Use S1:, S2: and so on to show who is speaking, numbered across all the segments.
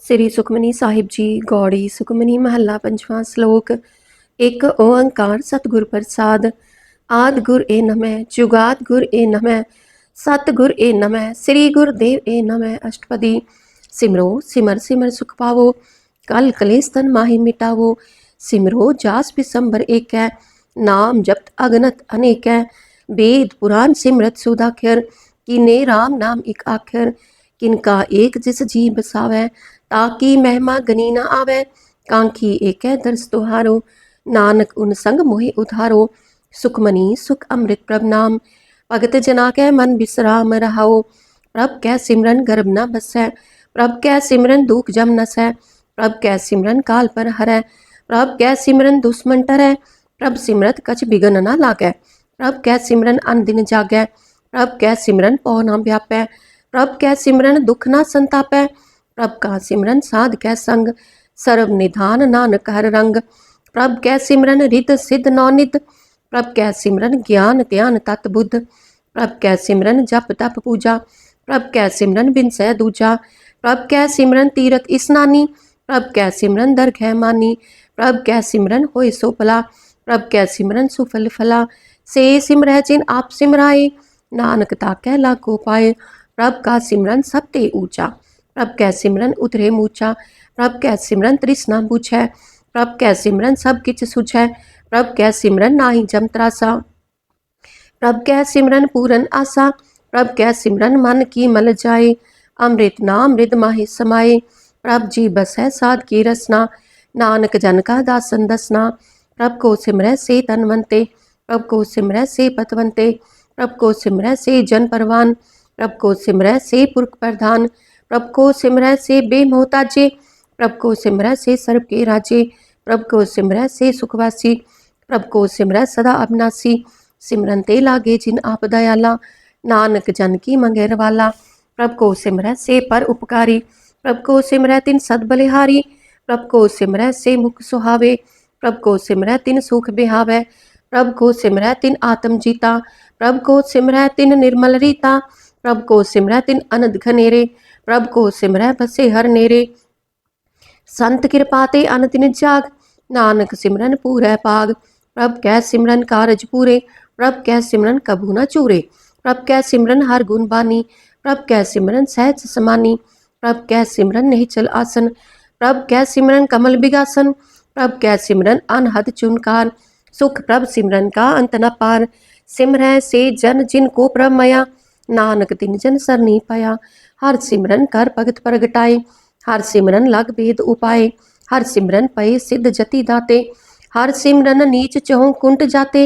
S1: श्री सुखमनी साहिब जी गौड़ी सुखमनी महला पंचवां श्लोक। एक ओंकार सतगुर प्रसाद। आद गुर ए नमः, जुगाद गुर ए नमः, सतगुर ए नमः, श्री गुरुदेव ए नमः। अष्टपदी। सिमरो सिमर सिमर सुख पावो, कल कलेस तन माहि मिटावो। सिमरो जास बिसंबर एक है, नाम जपत अगनत अनेक है। वेद पुराण सिमरत सुधाखर, कीने राम नाम एक आखर। किनका एक जिस जी बसावै, ताकि महिमा गनी न आवे। कांखी एक है दर्श तुहारो, नानक उन संग मोहि उधारो। सुखमनी सुख अमृत प्रभ नाम, भगत जना कै मन बिसराम रहाओ। प्रभ कै सिमरन गर्भ न बसै, प्रभ कै सिमरन दुख जम नसै। प्रभ कै सिमरन काल पर हरै, प्रभ कै सिमरन दुश्मन टरै। प्रभ सिमरत कछ बिगन न लागै, प्रभ कै सिमरन अन दिन जागै। प्रभ कै सिमरन पौ न व्यापै, प्रभ कै सिमरन दुख न संतापै। प्रभ का सिमरन साध कै संग, सर्व निधान नानक हर रंग। प्रभ कै सिमरन रिद सिद्ध नौनिध, प्रभ कै सिमरन ज्ञान ध्यान तत बुद्ध। प्रभ कै सिमरन जप तप पूजा, प्रभ कै सिमरन बिनसै दूजा। प्रभ कै सिमरन तीरथ स्नानी, प्रभ कै सिमरन दरगह मानी। प्रभ कै सिमरन होय सो भला, प्रभ कै सिमरन सुफल फला। से सिमरह जिन आप सिमराए, नानक ताकै लाखो पाए। प्रभ का सिमरन सब ते ऊंचा, प्रभ कै सिमरन उतरे मूचा। प्रभ कै सिमरन तृष्णा बुझै, प्रभ कै सिमरन सब किछ सुझै। प्रभ कै सिमरन नाहि जम त्रासा, प्रभ कै सिमरन पूरन आसा। प्रभ कै सिमरन मन की मल जाए, अमृत नाम रिद माहि समाए। प्रभ जी बसै साध की रसना, नानक जन का दासन दसना। प्रभ को सिमरै से तनवंते, प्रभ को सिमरै से पतवंते। प्रभ को सिमरै से जन परवान, प्रभ को सिमरै से पुरख प्रधान। प्रभ को सिमरै से बेमोहताजे, प्रभ को सिमरै से सर्व के राजे। प्रभ को सिमरै से सुखवासी, प्रभ को सिमरै सदा अविनाशी। सिमरन ते लागे जिन आप दयाला, नानक जन की मंगेर वाला। प्रभ को सिमरै से पर उपकारी, प्रभ को सिमरै तिन सद बलिहारी। प्रभ को सिमरै से मुख सुहावे, प्रभ को सिमरै तिन सुख बिहावै। प्रभ को सिमरै तिन आत्म जीता, प्रभ को सिमरै तिन निर्मल रीता। प्रभ को सिमरै तिन अनंत घनेरे, प्रभ को सिमरै बसे हर नेरे। संत कृपा ते अनतिन जाग, नानक सिमरन पूरै पाग। प्रभ कै सिमरन कारज पूरे, प्रभ कै सिमरन कभू न चूरे। प्रभ कै सिमरन हर गुण बानी, प्रभ कै सिमरन सहज समानी। प्रभ कै सिमरन निश्चल आसन, प्रभ कै सिमरन कमल बिगासन। प्रभ कै सिमरन अनहद चुनकार, सुख प्रभ सिमरन का अंत न पार। सिमरै से जन जिन को प्रभ मया, नानक तिन जन सरनी पाया। हर सिमरन कर भगत प्रगटाए, हर सिमरन लग भेद उपाय। हर सिमरन पए सिद्ध जति दाते, हर सिमरन नीच चहुं कुंट जाते।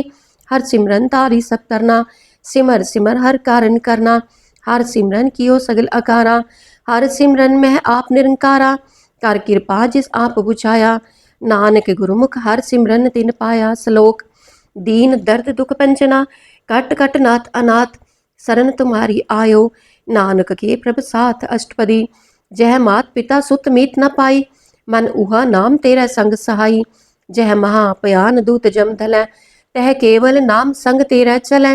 S1: हर सिमरन तारी सब तरना, सिमर सिमर हर कारण करना। हर सिमरन कियो सगल अकारा, हर सिमरन में आप निरंकारा। कर कृपा जिस आप बुझाया, नानक गुरुमुख हर सिमरन तिन पाया। श्लोक। दीन दर्द दुख पंजना, कट कट नाथ अनाथ। शरण तुम्हारी आयो, नानक के प्रभ साथ। अष्टपदी। जह मात पिता सुत मीत न पाई, मन उहा नाम तेरा संग सहाई। जह महापयान दूत जम धलै, तह केवल नाम संग तेरा चलै।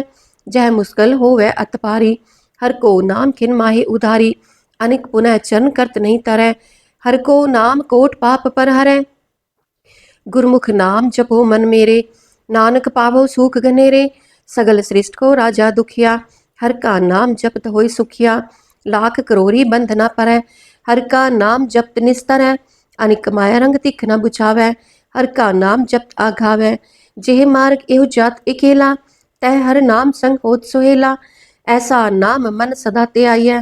S1: जह मुश्किल होवै अत पारी, हर को नाम खिन माहि उधारी। अनिक पुनः चरण करत नहीं तरै, हर को नाम कोट पाप पर हरै। गुरमुख नाम जपो मन मेरे, नानक पावो सुख घनेरे। सगल सृष्ट को राजा दुखिया, हर का नाम जपत होय सुखिया। लाख करोरी बंध न परै, हर का नाम जपत निस्तर है। अनिक माया रंग तिख न बुझावै, हर का नाम जपत आघावै। जेह मार्ग एहु जात इकेला, तह हर नाम संग होत सोहेला। ऐसा नाम मन सदा ते आइयै,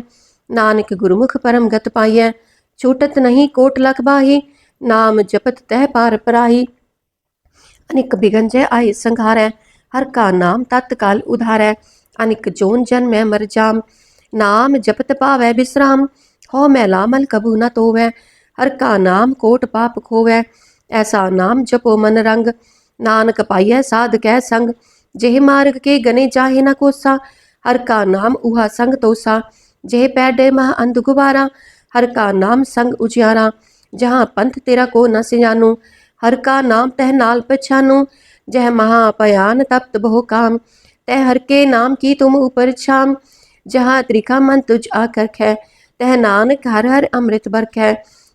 S1: नानक गुरुमुख परम गत पाइयै। छूटत नहीं कोट लख बाही, नाम जपत तह पार पराही। अनिक बिगन जय आए संघारै, हर का नाम तत्काल उधारै। अनिक जोन जन में मर जाम, नाम जपत पावै विश्राम। हो मैला मल कबू न तोवै, हर का नाम कोट पाप खोवै। ऐसा नाम जपो मन रंग, नानक पाइयै साध कै संग। जेह मार्ग के गने जाहे न कोसा, हर का नाम उहा संग तोसा। जेह पैडे मह अंध गुबारा, हर का नाम संग उजियारा। जहाँ पंथ तेरा को न सिजानू, हर का नाम तह नाल पछानू। जह महापयान तप्त बहु काम, तह हर के नाम की तुम ऊपर छाम। जहाँ त्रिखा मन तुझ आकर खे, तह नानक हर हर अमृत बरखै।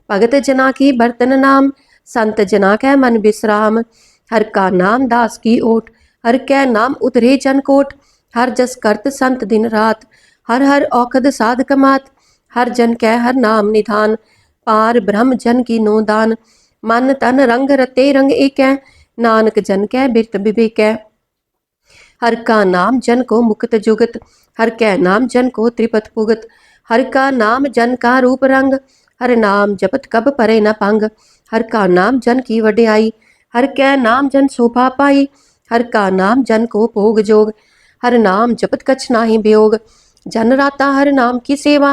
S1: भगत जना की बर्तन नाम, संत जना कै मन विश्राम। हर का नाम दास की ओट, हर कै नाम उतरे जन कोट। हर जस करत संत दिन रात, हर हर औखद साध कमात। हर जन कै हर नाम निधान, पार ब्रह्म जन की नो दान। मन तन रंग रते रंग एकै, नानक जन कै बिरत विवेकै। हर का नाम जन को मुक्त जुगत, हर कै नाम जन को त्रिपत पुगत। हर का नाम जन का रूप रंग, हर नाम जपत कब परे न पंग। हर का नाम जन की वड्याई, हर कै नाम जन शोभा पाई। हर का नाम जन को भोग जोग, हर नाम जपत कछ नाही वियोग। जन राता हर नाम की सेवा,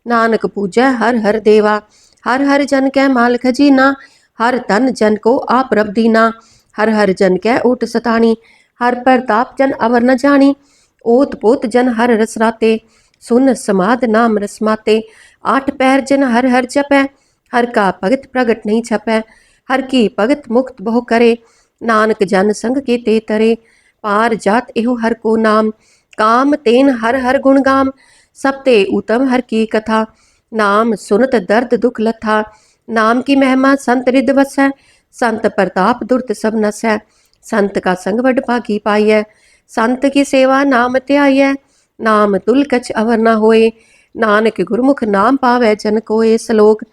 S1: नानक पूजै हर हर देवा। हर हर जन कै माल खजीना, हर तन जन को आप रब दीना। हर हर जन कै ऊट सताणी, हर प्रताप जन अवर न जानी। ओत पोत जन हर रस राते, सुन समाद नाम रस माते। आठ पैर जन हर हर जपै, हर का भगत प्रगट नहीं छपै। हर की भगत मुक्त बहु करे, नानक जन संग के ते तरे। पार जात एहो हर को नाम, काम तेन हर हर गुण गाम। सब ते उत्तम हर की कथा, नाम सुनत दर्द दुख लथा। नाम की महिमा संत रिद वसै, संत प्रताप दुर्त सब नसै। संत का संग वड भागी पाइयै, संत की सेवा नाम त्याइयै। नाम तुल कछ अवर न होए, नानक गुरमुख नाम पावै जन कोए। श्लोक।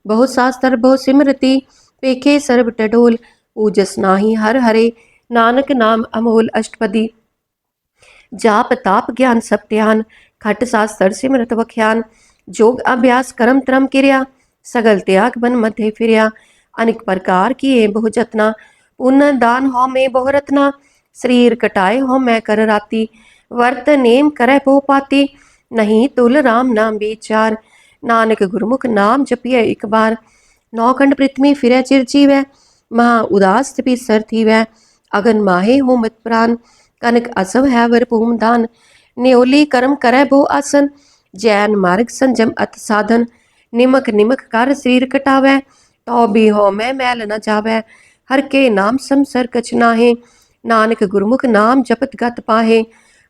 S1: बहु शास्त्र बहु सिमरति, पेखे सर्ब टडोल। पूजस नाही हर हरे, नानक नाम अमोल। अष्टपदी। जाप ताप ज्ञान सब ध्यान, खट शास्त्र सिमरत वख्यान। जोग अभ्यास करम त्रम किरिया, सगल त्याग बन मध्य फिरिया। अनेक प्रकार किए बहु जतना, पुण्य दान हो में बहु रत्ना। शरीर कटाए हो मैं कर राती, वर्त नेम करे बहु पाती। नहीं तुल राम नाम विचार, नानक गुरमुख नाम जपिए एक बार। नौखंड पृथ्वी फिरै चिर जीवै, महा उदास तपी सर थीवै। अगन माहे हो मत प्राण, कनक असव है वर भूम दान। न्योली कर्म करे बहु आसन, जैन मार्ग संजम अत साधन। निमक निमक कर शरीर कटावै, तो भी हो मैं मैल न जावै। हर के नाम समसर कछ नाहे, नानक गुरमुख नाम जपत गत पाहे।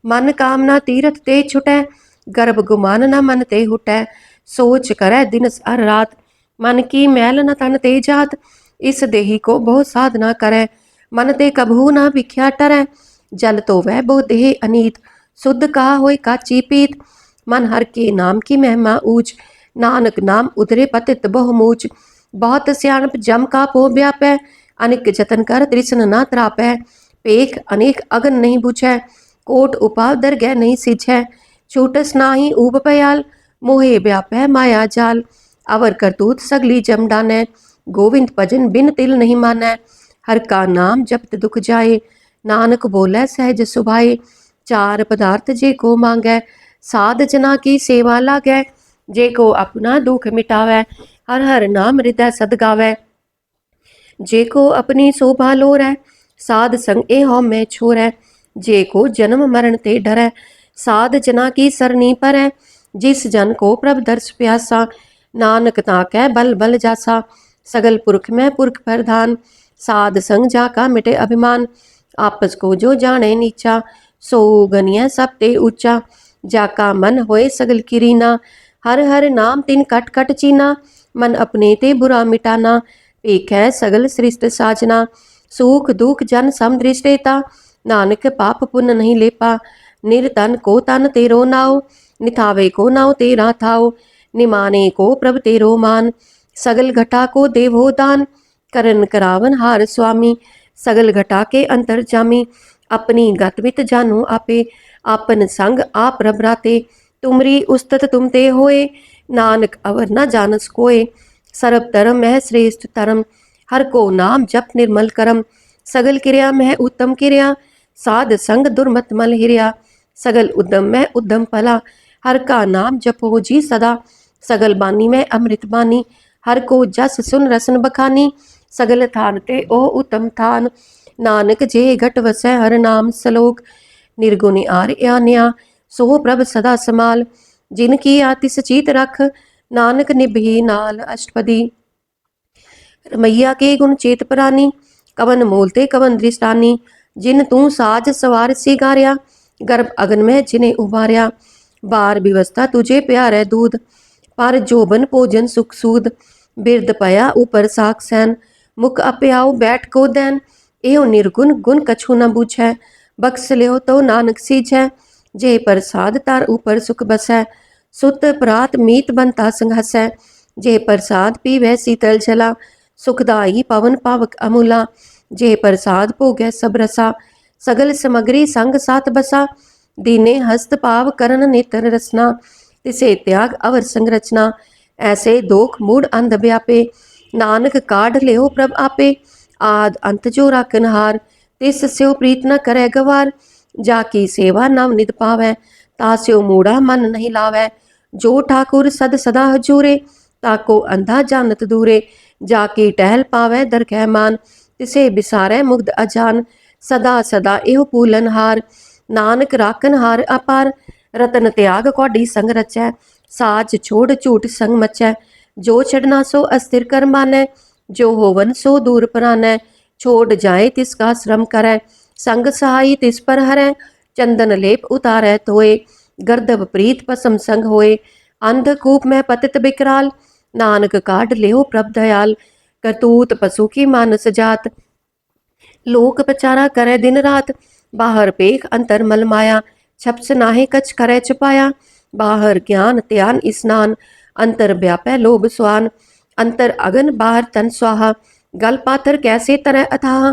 S1: मन कामना तीरथ ते छुटै, गर्भ गुमान न मन ते हुटै। सोच करै दिनस अर रात, मन की मैल न तन ते जात। इस देही को बहु साधना करै, मन ते कभू न भिख्या टरै। जल तो वह बहु देह अनीत, शुद्ध कहा होय काची पीत। मन हर के नाम की महिमा ऊंच, नानक नाम उतरे पतित बहु मूच। बहुत सियाणप जम का पो व्यापै, अनेक जतन कर तृष्ण न त्रापै। पेख अनेक अगन नहीं बुझै, कोट उपाव दरगह नहीं सिझै। छूटस नाही ऊब पयाल, मोहे व्यापै माया जाल। अवर करतूत सगली जम डानै, गोविंद भजन बिन तिल नहीं मानै। हर का नाम जपत दुख जाए, नानक बोलै सहज सुभाए। चार पदार्थ जे को मांगै, साध जना की सेवा लागै। जे को अपना दुख मिटावै, हर हर नाम हृदय सद गावै। जे को अपनी शोभा लोरै, साध संग ए हो मैं छोरै। जे को जन्म मरण ते डरै, साध जना की सरनी परै। जिस जन को प्रभ दर्श प्यासा, नानक ताकै बल बल जासा। सगल पुरख में पुरख प्रधान, साध संग जाका मिटे अभिमान। आपस को जो जाने नीचा, सो गनिय सब ते ऊंचा। जाका मन होए सगल किरीना, हर हर नाम तिन कट कट चीना। मन अपने ते बुरा मिटाना, पेखै सगल सृष्ट साजना। सुख दुख जन सम दृष्टेता, नानक पाप पुण्य नहीं लेपा। निर्तन को तन तेरो नाव, निथावे को नाव तेरा थाव। निमाने को प्रभ तेरो मान, सगल घटा को देवो दान। करन करावन हार स्वामी, सगल घटा के अंतर जामी। अपनी गतवित जानो आपे, आपन संग आप रब राते। तुमरी उस्तत तुम ते होए, नानक अवर न जानस कोय। सर्व धर्म मह श्रेष्ठ धर्म, हर को नाम जप निर्मल करम। सगल क्रिया मह उत्तम क्रिया, साध संग दुर्मत मल हिरिया। सगल उद्यम में उद्यम फला, हर का नाम जपो जी सदा। सगल बानी में अमृत बानी, हर को जस सुन रसन बखानी। सगल थान ते ओ उत्तम थान, नानक जे घट वसै हर नाम। श्लोक। निर्गुण आर आन्या, सो प्रभ सदा समाल। जिनकी आतिस चीत रख, नानक निभही नाल। अष्टपदी। रमैया के गुण चेत परानी, कवन मोलते कवन दृष्टानी। जिन तू साज सवार सिगारिया, गर्भ अगन में जिने उबारिया। बार व्यवस्था तुझे प्यारे दूध, पर जोबन भोजन सुख सूद। बिरद पया ऊपर साक सैन, मुख अप्याओ बैठ को दैन, एहो निर्गुण गुण कछु न बूझै, बख्स लियो तो नानक सीझै, जे प्रसाद तार ऊपर सुख बसै, सुत प्रात मीत बनता संघसै, जे प्रसाद पीवै शीतल जला, सुखदाई पवन पावक अमूला, जे प्रसाद भोगै सब रसा, सगल समग्री संग साथ बसा, दीने हस्त पाव करन नेत्र रसना, तिसे त्याग अवर संरचना, ऐसे दोख मूड अंध व्यापे, नानक काढ़ लियो प्रभ आपे, आद अंत जो राखनहार, तिस स्यो प्रीत न करे गवार, जाकी सेवा नव निध पावै, तास्यो मूढ़ा मन नहीं लावै, जो ठाकुर सद सदा हजूरे, ताको अंधा जानत दूरे, जाकी टहल पावै दरगह मान, तिसे बिसारै मुग्ध अजान, सदा सदा एहो पूलनहार, नानक राखनहार अपार, रतन त्याग कौडी संग रचै, साज छोड़ झूठ संग मचै, जो छड़ना सो अस्थिर कर मानै, जो होवन सो दूर परानै, छोड़ जाए तिसका श्रम करै, संग सहाई तिस पर हरै, चंदन लेप उतारै धोए, गर्दभ प्रीत पसम संग होए, अंधकूप में पतित बिकराल, नानक काढ़ लेहो प्रभ दयाल, करतूत पशु की मानस जात, लोक प्रचारा करे दिन रात, बाहर पेख अंतर मल माया, छप्स नाहे कछ करे छुपाया, बाहर ज्ञान त्यान स्नान, अंतर व्यापै लोभ स्वान, अंतर अगन बाहर तन स्वाहा, गल पाथर कैसे तरह अथाह,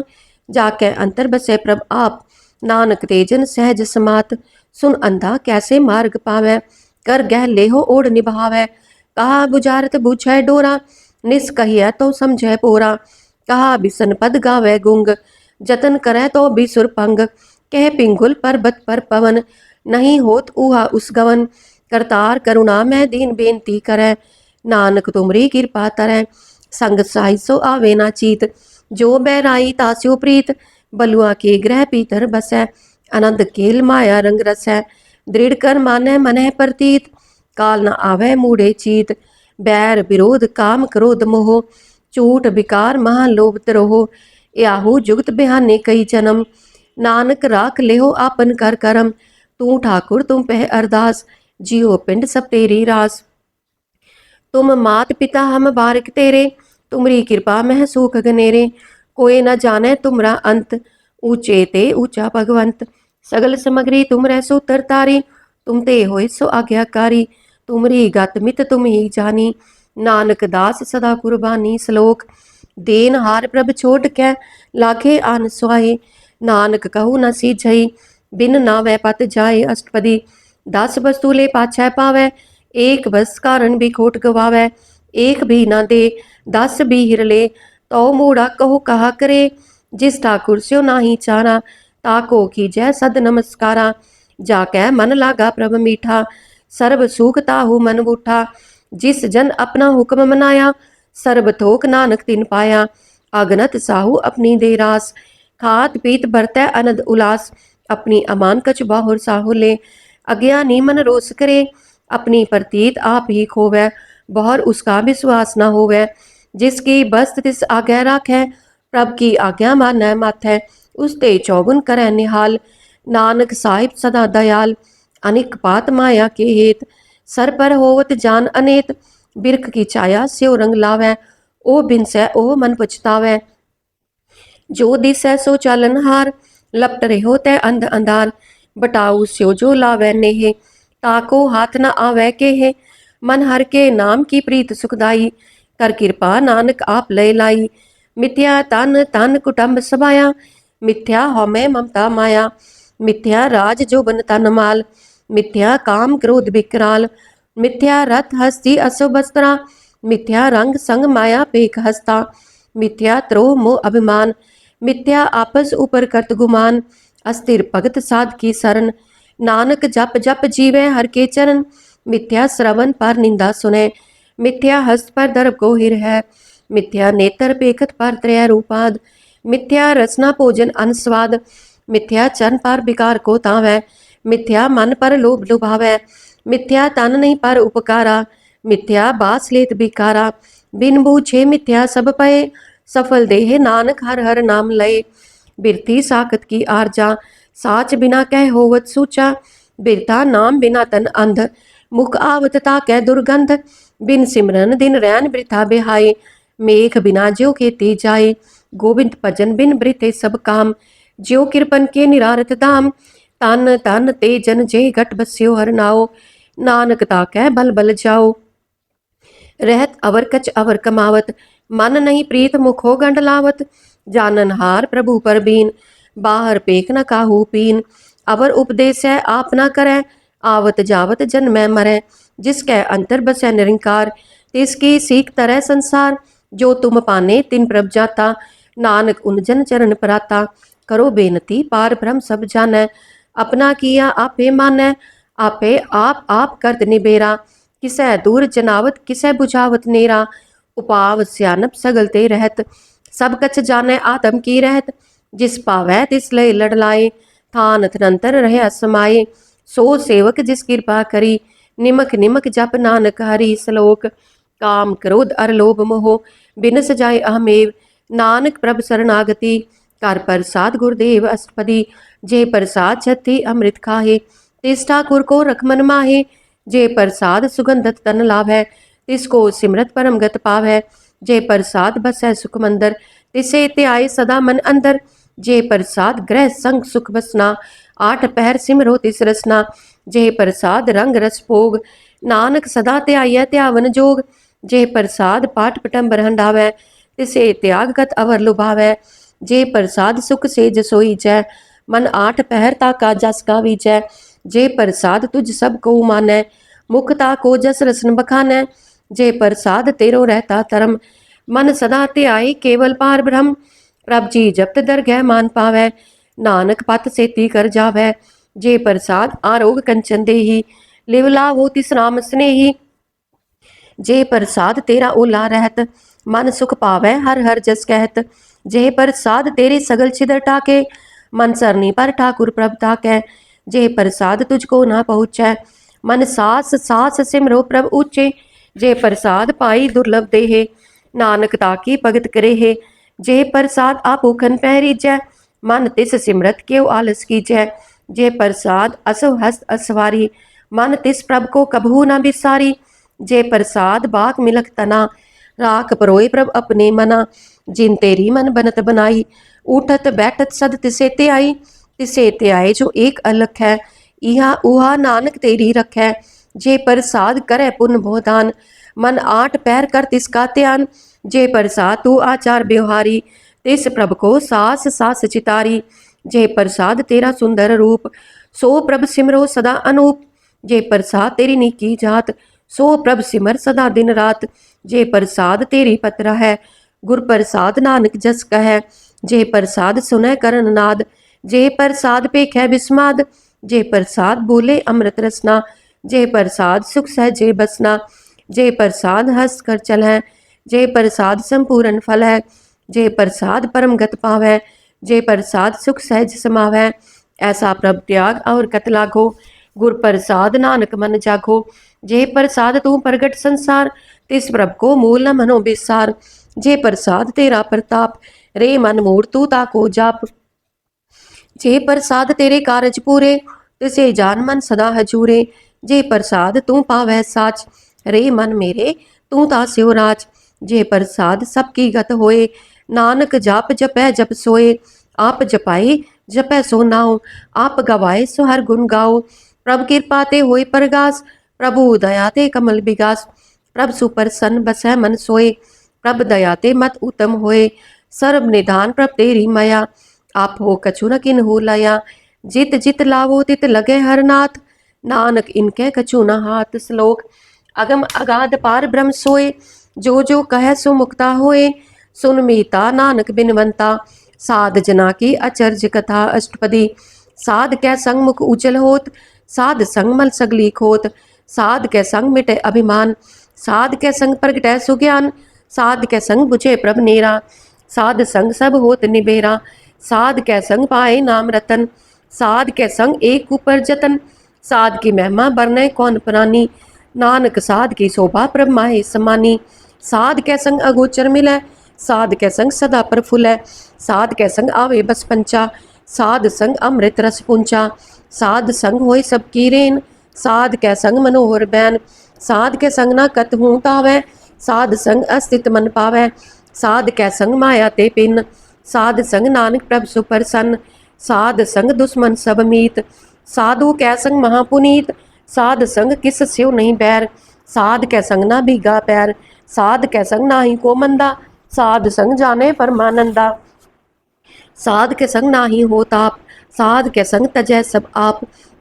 S1: जाके अंतर बसे प्रभ आप, नानक तेजन सहज समात, सुन अंधा कैसे मार्ग पावै, कर गह लेहो ओढ़ निभावै, कहा बुझारत बुझै डोरा, निस कहिए तो समझै पोरा, कहा बिसन पद गावै गुंग, जतन करे तो बिसुर पंग, कह पिंगुल पर्वत पर पवन, नहीं होत ऊहा उस गवन, करतार करुणा मैं दीन बेनती करे, नानक तुमरी कृपा तरै, संग साई सो आवे ना चीत, जो बैराई तास्यो प्रीत, बलुआ के ग्रह पीतर बसै, आनंद केल माया रंग रसै, दृढ़ कर मानै मनह प्रतीत, काल न आवे मूढ़े चीत, बैर विरोध काम क्रोध मोह, झूठ विकार महालोभ तरोह, याहू जुगत बिहाने कई जन्म, नानक राख लेहो आपन कर करम, तू ठाकुर तुम पह अरदास, जियो पिंड सब तेरी रास, तुम मात पिता हम बारिक तेरे, तुमरी कृपा मह सूख गनेरे, कोई न जाने तुमरा अंत, ऊंचे ते ऊंचा भगवंत, सगल समग्री तुम रह सो तरतारी, तुम ते होए सो आज्ञाकारी, तुमरी गत मित तुम ही जानी, नानक दास सदा कुर्बानी श्लोक, देन हार प्रभ छोड़ कै लाखे आन सुहाए, नानक कहू न सीझई, बिन नावै पत जाए अष्टपदी, दस वस्तु ले पाछै पावै, एक बस कारण भी खोट गवावै, एक भी ना दे दस भी हिर ले, तो मूढ़ा कहो कहा करे, जिस ठाकुर स्यो नाही चारा, ताको कीजै सद नमस्कारा, जाकै मन लागा प्रभ मीठा, सर्व सुख ताहू मन बूठा, जिस जन अपना हुक्म मनाया, सर्ब थोक नानक तिन पाया, अगनत साहू अपनी दे रास, खात पीत बरतै अनद उलास, अपनी अमान कछ बाहुर साहू ले, अज्ञानी मन रोस करे, अपनी प्रतीत आप ही खोवै, बहुर उसका विश्वास न होवै, जिसकी बस्त तिस आज्ञा राखै, प्रभ की आज्ञा मानै माथै, उसते चौगुन करै निहाल, नानक साहिब सदा दयाल, अनिक पात माया के हेत, सर पर होवत जान अनेत, बिरख की छाया स्यो रंग लावै, ओ बिनसै ओ मन पछतावै, जो दिसै सो चालन हार, लपट रहो तै अंध अंधार, बटाऊ स्यो जो लावै नेहे, ताको हाथ न आवै केहे, मन हर के नाम की प्रीत सुखदाई, कर कृपा नानक आप लय लाई, मिथ्या तन तन कुटुंब समाया, मिथ्या हौमै ममता माया, मिथ्या राज जोबन तन माल, मिथ्या काम क्रोध विकराल, मिथ्या रथ हस्ती अशुभ अस्त्रा, मिथ्या रंग संग माया पेख हस्ता, मिथ्या त्रोह मोह अभिमान, मिथ्या आपस ऊपर करत गुमान, अस्थिर भगत साध की शरण, नानक जप जप जीवै हर के चरण, मिथ्या श्रवण पर निंदा सुनै, मिथ्या हस्त पर दर्भ को हिर है, मिथ्या नेत्र पेखत पर त्रय रूपाद, मिथ्या रचना भोजन अनस्वाद, मिथ्या चरण पर विकार को तावै, मिथ्या मन पर लोभ लुभावै, मिथ्या तन नहीं पर उपकारा, मिथ्या बास लेत बिकारा, बिन बूझे मिथ्या सब पए, सफल देह नानक हर हर नाम लय, बिरथी साकत की आरजा, साच बिना कह होवत सूचा, बिरथा नाम बिना तन अंध, मुख आवत ताकै दुर्गंध, बिन सिमरन दिन रैन वृथा बिहाए, मेघ बिना ज्यो खेती जाए, गोविंद भजन बिन वृथे सब काम, ज्यो कृपन के निरारत धाम, तन तन ते जन जे घट बस्यो हर नाओ, नानक ताकै बल बल जाओ, रहत अवर कच अवर कमावत, मन नहीं प्रीत मुखो गंड लावत, जानन हार प्रभु पर बीन, बाहर पेख न काहू पीन, अवर उपदेश है आप न करै, आवत जावत जन मैं मरै, जिसकै अंतर बसै निरंकार, तिसकी सीख तरह संसार, जो तुम पाने तिन प्रभ जाता, नानक उन जन चरण पराता, करो बेनती पार ब्रह्म सब जानै, अपना किया आपे मानै, आपे आप करत निबेरा, किसै दूर जनावत किसै बुझावत नेरा, उपाव स्यानप सगल ते रहत, सब कछ जानै आत्म की रहत, जिस पावै तिस लय लड़लाए, थान थनंतर रह समाये, सो सेवक जिस कृपा करी, निमक निमक जप नानक हरि, श्लोक काम क्रोध अर लोभ मोह बिन सजाए अहमेव, नानक प्रभ शरणागति, कर प्रसाद गुरुदेव अष्टपदी, जे प्रसाद छत्ती अमृत खाहे, तिस ठाकुर को रखमन माहे, जे प्रसाद सुगंधत तन लाभै, तिसको सिमरत परम गत पावै, जे प्रसाद बसै सुख मंदर, तिसे त्याय सदा मन अंदर, जे प्रसाद ग्रह संग सुख बसना, आठ पहर सिमरो तिस रसना, जे प्रसाद रंग रस भोग, नानक सदा त्याय त्यावन जोग, जे प्रसाद पाठ पटम्बर हंडावै, तिसे त्याग गत अवर लुभावै, जे प्रसाद सुख से जसोई जै, मन आठ पहर ताका जस का विजै, जे प्रसाद तुझ सब को मानै, मुखता को जस रसन बखानै, जे प्रसाद तेरो रहता धर्म, मन सदा त्याई केवल पार ब्रह्म, प्रभ जी जपत दरगह मान पावै, नानक पत सेती कर जावै, जे प्रसाद आरोग कंचन देही, लिव लावो तिस राम स्नेही, जे प्रसाद तेरा ओला रहत, मन सुख पावै हर हर जस कहत, जे प्रसाद तेरे सगल छिदर टाके, मन सरनी पर ठाकुर प्रभ ताकै, जे प्रसाद तुझको ना पहुँचै, मन सास सास सिमरो प्रभ ऊचे, जे प्रसाद पाई दुर्लभ देहे, नानक ताकी भगत करे है, जे प्रसाद आपूखन पहरीजै, मन तिस सिमरत क्यों आलस कीजै, जे प्रसाद असव हस्त असवारी, मन तिस प्रभ को कबहू न बिसारी, जे प्रसाद बाक मिलक तना, राख परोए प्रभ अपने मना, जिन तेरी मन बनत बनाई, उठत बैठत सद तिसे ते आई, तिसे ते आए जो एक अलख है, इहा उहा नानक तेरी रखै, जे प्रसाद करे पुन भोदान, मन आठ पैर कर तिसका ध्यान, जे प्रसाद तू आचार व्यवहारी, तिस प्रभ को सास सास चितारी, जे प्रसाद तेरा सुंदर रूप, सो प्रभ सिमरो सदा अनूप, जे प्रसाद तेरी नीकी जात, सो प्रभ सिमर सदा दिन रात, जे प्रसाद तेरी पत्र है, गुर प्रसाद नानक जस कह, जे प्रसाद सुनै करन नाद, जे प्रसाद पेखै बिस्माद, जे प्रसाद बोले अमृत रसना, जे प्रसाद सुख सहजे बसना, जे प्रसाद हंस कर चल है, जे प्रसाद संपूर्ण फल है, जे प्रसाद परम गत पावै, जे प्रसाद सुख सहज समावै, ऐसा प्रभ त्याग और कत लागो, गुर प्रसाद नानक मन जागो, जे प्रसाद तू प्रगट संसार, तिस प्रभ को मूल न मनो बिसार, जे प्रसाद तेरा प्रताप, रे मन मूर तू ताको जाप, जे प्रसाद तेरे कारज पूरे, तिसे जान मन सदा हजूरे, जे प्रसाद तू पावै साच, रे मन मेरे तू तास्यो राज, जे प्रसाद सबकी गत होए, नानक जाप जपै जप सोए, आप जपाए जपै सो नाओ, आप गवाए सो हर गुण गाओ, प्रभ कृपा ते होए परगास, प्रभु दया ते कमल बिगास, प्रभ सुप्रसन्न बसै मन सोए, प्रभ दया ते मत उत्तम होए, सर्व निधान प्रभ तेरी माया, आप हो कछु न किन हो लाया, जित जित लावो तित लगे हर नाथ, नानक इनके कछु न हाथ, श्लोक अगम अगाध पार ब्रह्म सोए, जो जो कह सो मुक्ता होए, सुन मीता नानक बिनवंता, साध जना की अचर्ज कथा अष्टपदी, साध कै संग मुख उजल होत, साध संग मल सगली खोत, साध कै संग मिटे अभिमान, साध कै संग प्रगटै सुज्ञान, साध कै संग बुझे प्रभ नेरा, साध संग सब होत निबेरा, साध कै संग पाए नाम रतन, साध कै संग एक ऊपर जतन, साध की महिमा बरने कौन प्रानी, नानक साध की शोभा प्रभ माहे समानी, साध कै संग अगोचर मिलै, साध कै संग सदा प्रफुल्लै, साध कै संग आवे बस पंचा, साध संग अमृत रस पुंचा, साध संग होय सब की रेन, साध कै संग मनोहर बैन, साध के संग ना कत हूँ तावै, साध संग अस्तित्व मन पावै। साध कै संग माया ते पिन, साध संग नानक प्रभ सुप्रसन्न। साध संग दुश्मन सब मीत, साधु कै संग महापुनीत। साध संग किस स्यो नहीं बैर, साध कै संग ना भीगा पैर। साध कै संग नाही को मंदा, साध संग जाने परमानंदा। साध के संग नाही हो ताप, साध के संग तजै सब आप।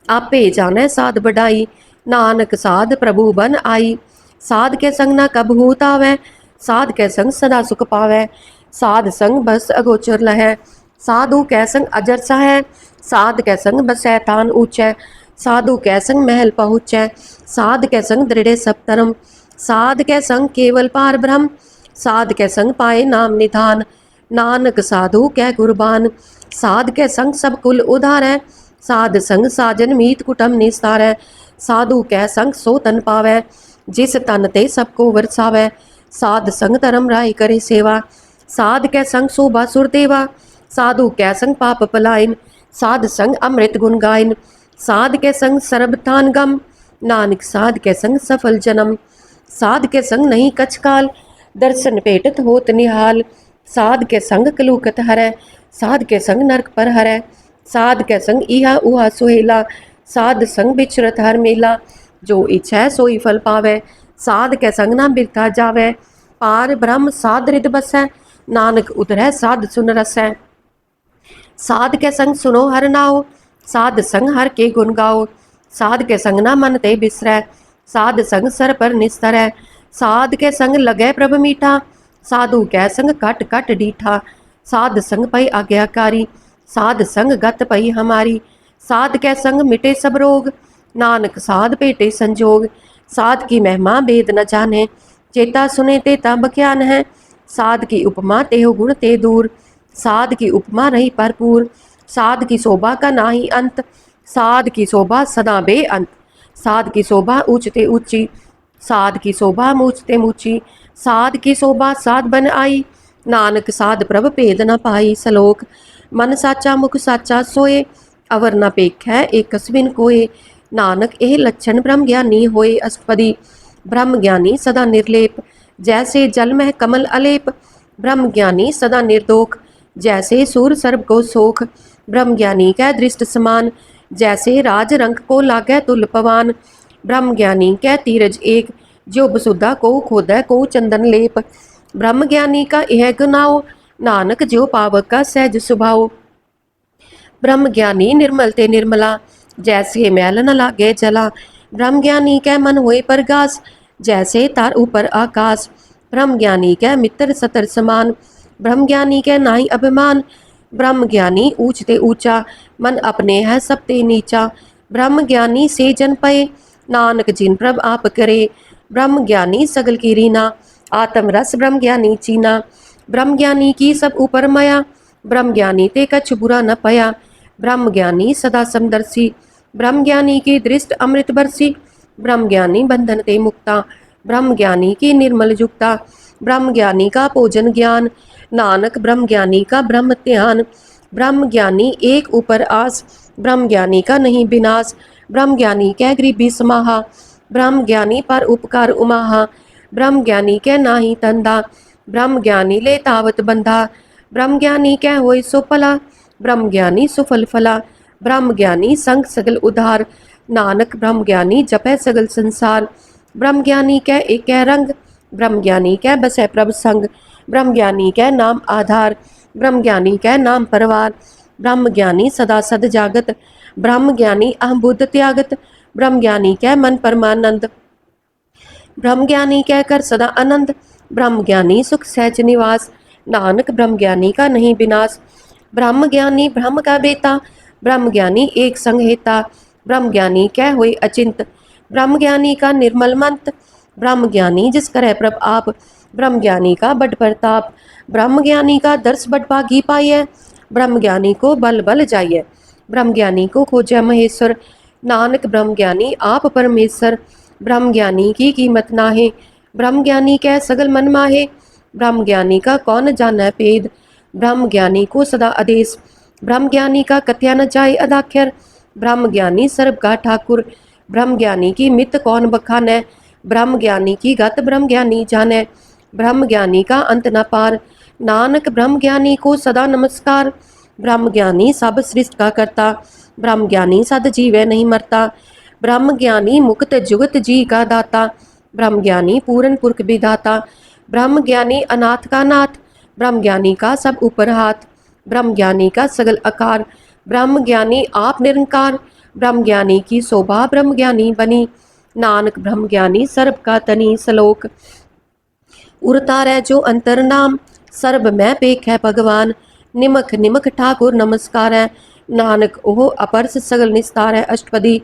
S1: आपे जाने साध बढ़ाई, नानक साध प्रभु बन आई। साध के संग ना कब हूत आवै, साध के संग सदा सुख पावै। साध संग बस अगोचर लहै, साधु कै संग अजर सहै। साध कै संग बसै तान ऊंचै, साधु कै संग महल पहुँचै। साध कै संग दृढ़े सब धर्म, साध कै संग केवल पार ब्रह्म। साध कै संग पाए नाम निधान, नानक साधु कै कुर्बान। साध के संग सब कुल उधारै, साध संग साजन मीत कुटुम निस्तारै। साधु कै संग सो तन पावै, जिस तन ते सबको वरसावै। साध संग धर्म राय करे सेवा, साध कै संग शोभा सुर देवा। साधु कै संग पाप पलायन, साध संग अमृत गुण गायन। साध के संग सर्ब थान गम, नानक साध के संग सफल जन्म। साध के संग नहीं कछ काल, दर्शन पेटत होत निहाल। साध के संग कलूकत हरै, साध के संग नरक पर हरै। साध के संग इहा उहा सुहेला, साध संग बिचरत हर मेला। जो इच्छै सोई फल पावै, साध के संग ना बिरथा जावै। पार ब्रह्म साध रिद बसै, नानक उतरै साध सुन रसै। साध के संग सुनो हर नाओ, साध संग हर के गुण गाओ। साध के संग ना मन ते बिसरै, साध संग सर पर निस्तरै। साध के संग लगै प्रभ मीठा, साधु कै संग कट कट डीठा। साध संग पई आज्ञाकारी, साध संग गत पई हमारी। साध कै संग मिटे सब रोग, नानक साध पेटे संजोग। साध की महिमा भेद न जाने, चेता सुने ते तब ज्ञान है। साध की उपमा तेहो गुण ते दूर, साध की उपमा रही भरपूर। साध की शोभा का नाही अंत, साध की शोभा सदा बेअंत। साध की शोभा ऊंचते ऊंची, साध की शोभा मूचते मूची। साध की शोभा साध बन आई, नानक साध प्रभ भेद न पाई। सलोक मन साचा मुख साचा सोए, अवर न पेखै एक कस्बिन कोय। नानक एह लक्षण ब्रह्म ज्ञानी होए अष्टपदी। ब्रह्म ज्ञानी सदा निर्लेप, जैसे जल में कमल अलेप। ब्रह्म ज्ञानी सदा निर्दोख, जैसे सूर सर्ब को सोख। ब्रह्म ज्ञानी कै दृष्ट समान, जैसे राज रंग को लागै तुल पवान। ब्रह्म ज्ञानी कै तीरज एक, जो बसुधा को खोदै को चंदन लेप। ब्रह्म ज्ञानी का यह गुनाओ, नानक जो पावक का सहज स्वभाव। ब्रह्म ज्ञानी निर्मल ते निर्मला, जैसे मैल न लागे जला। ब्रह्म ज्ञानी कै मन होए परगास, जैसे तार ऊपर आकाश। ब्रह्म ज्ञानी कै मित्र सतर समान, ब्रह्म ज्ञानी कै नाई अभिमान। ब्रह्म ज्ञानी ऊंचते ऊंचा, मन अपने है सबते नीचा। ब्रह्म ज्ञानी से जन पए, नानक जिन प्रभ आप करे। ब्रह्म ज्ञानी सगल की रीना, आत्म रस ब्रह्म ज्ञानी चीना। ब्रह्म ज्ञानी की सब ऊपर माया, ब्रह्म ज्ञानी ते कछ बुरा न पया। ब्रह्म ज्ञानी सदा समदर्शी, ब्रह्म ज्ञानी की दृष्ट अमृत बरसी। ब्रह्म ज्ञानी बंधन ते मुक्ता, ब्रह्म ज्ञानी की निर्मल जुक्ता। ब्रह्म ज्ञानी का भोजन ज्ञान, नानक ब्रह्म ज्ञानी का ब्रह्म ध्यान। ब्रह्म ज्ञानी एक ऊपर आस, ब्रह्म ज्ञानी का नहीं विनाश। ब्रह्म ज्ञानी कै गरीबी समाहा, ब्रह्म ज्ञानी पर उपकार उमाहा। ब्रह्म ज्ञानी कै नाही तंदा, ब्रह्म ज्ञानी ले तावत बंधा। ब्रह्म ज्ञानी कै होय सो पला, ब्रह्म ज्ञानी सुफल फला। ब्रह्म ज्ञानी संग सगल उधार, नानक ब्रह्म ज्ञानी जपै सगल संसार। ब्रह्म ज्ञानी कै एक रंग, ब्रह्म ज्ञानी कै बसै प्रभ संग। ब्रह्म ज्ञानी कै नाम आधार, ब्रह्म ज्ञानी कै नाम परवार। ब्रह्म ज्ञानी सदा सद जागत, ब्रह्म ज्ञानी अहम बुद्ध त्यागत। ब्रह्म ज्ञानी कै मन परमानंद, ब्रह्म ज्ञानी कै कर सदा आनंद। ब्रह्म ज्ञानी सुख सहज निवास, नानक ब्रह्म ज्ञानी का नहीं विनाश। ब्रह्म ज्ञानी ब्रह्म का बेटा, ब्रह्म ज्ञानी एक संग हेता। ब्रह्म ज्ञानी कै होय अचिंत, ब्रह्म ज्ञानी का निर्मल मंत। ब्रह्म ज्ञानी जिस करे प्रभ आप, ब्रह्म ज्ञानी का बड़ प्रताप। ब्रह्म ज्ञानी का दर्श बड़ भागी पाइय, ब्रह्म ज्ञानी को बल बल जाइय। ब्रह्म ज्ञानी को खोजै महेश्वर, नानक ब्रह्म ज्ञानी आप परमेश्वर। ब्रह्म ज्ञानी की कीमत नाहे, ब्रह्म ज्ञानी कै सगल मन माहे। ब्रह्म ज्ञानी का कौन जानੈ भेद, ब्रह्म ज्ञानी को सदा आदेश। ब्रह्म ज्ञानी का कथ्या न जाय अदाख्यर, ब्रह्म ज्ञानी सर्व का ठाकुर। ब्रह्म ज्ञानी की मित कौन बखानै, ब्रह्म ज्ञानी की गत ब्रह्म ज्ञानी जाने, ब्रह्म ज्ञानी का अंत न पार। नानक ब्रह्म ज्ञानी को सदा नमस्कार। ब्रह्म ज्ञानी सब सृष्टि का करता, ब्रह्म ज्ञानी सद जीवे नहीं मरता। ब्रह्म ज्ञानी मुक्त जुगत जी का दाता, ब्रह्म ज्ञानी पूर्ण पुरख विधाता। ब्रह्म ज्ञानी अनाथ का नाथ, ब्रह्म ज्ञानी का सब ऊपर हाथ। ब्रह्म ज्ञानी का सगल आकार, ब्रह्म ज्ञानी आप निरंकार। ब्रह्म ज्ञानी की शोभा ब्रह्म ज्ञानी बनी, नानक ब्रह्म ज्ञानी सर्ब का तनी। सलोक उरता रह जो अंतर नाम, सर्ब मैं पेख है भगवान। निमख निमख ठाकुर नमस्कार है, नानक ओह अपरस सगल निस्तार है। अष्टपदी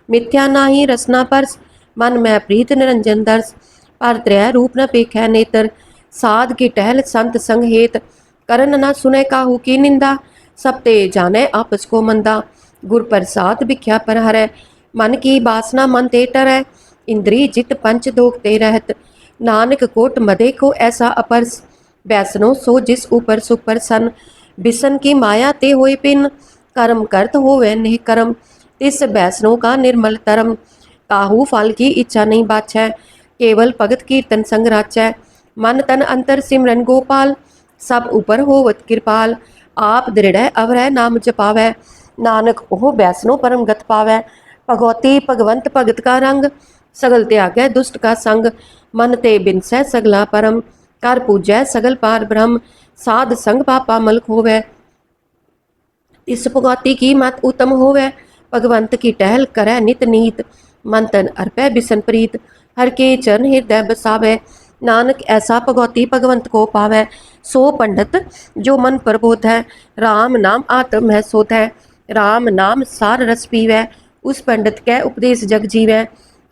S1: मिथ्या नाही रसना परस, मन में प्रीत निरंजन दर्श। पर त्रय रूप न पेख है नेत्र, साध की टहल संत संग हेत। करन न सुने काहू की निंदा, सब ते जाने आपस को मंदा। गुर प्रसाद भिख्या पर हरै, मन की बासना मन ते टरै। इंद्री जित पंच दोख ते रहत, नानक कोट मदे को ऐसा अपरस। बैसनो सो जिस ऊपर सुप्रसन्न, बिसन की माया ते होए पिन। कर्म करत होवे निह कर्म, तिस बैसनो का निर्मल तरम। काहू फल की इच्छा नहीं बाछै, केवल भगत कीर्तन संग राचै। मन तन अंतर सिमरन गोपाल, सब ऊपर होवत कृपाल। आप दृढ़ अवरह नाम जपावै, नानक ओह बैसनो परम गत पावै। भगवती भगवंत भगत का रंग, सगल त्यागै दुष्ट का संग। मन ते बिनसै सगला परम, कर पूजै सगल पार ब्रह्म। साध संग पापा मल खोवै, इस भगवती की मत उत्तम होवै। भगवंत की टहल करै नित नीत, मन तन अर्पै बिसन प्रीत। हर के चरण हृदय बसावै, नानक ऐसा भगवती भगवंत को पावै। सो पंडित जो मन प्रबोध है, राम नाम आत्म है सोध है। राम नाम सार रस पीवै, उस पंडित कै उपदेश जग जीवै।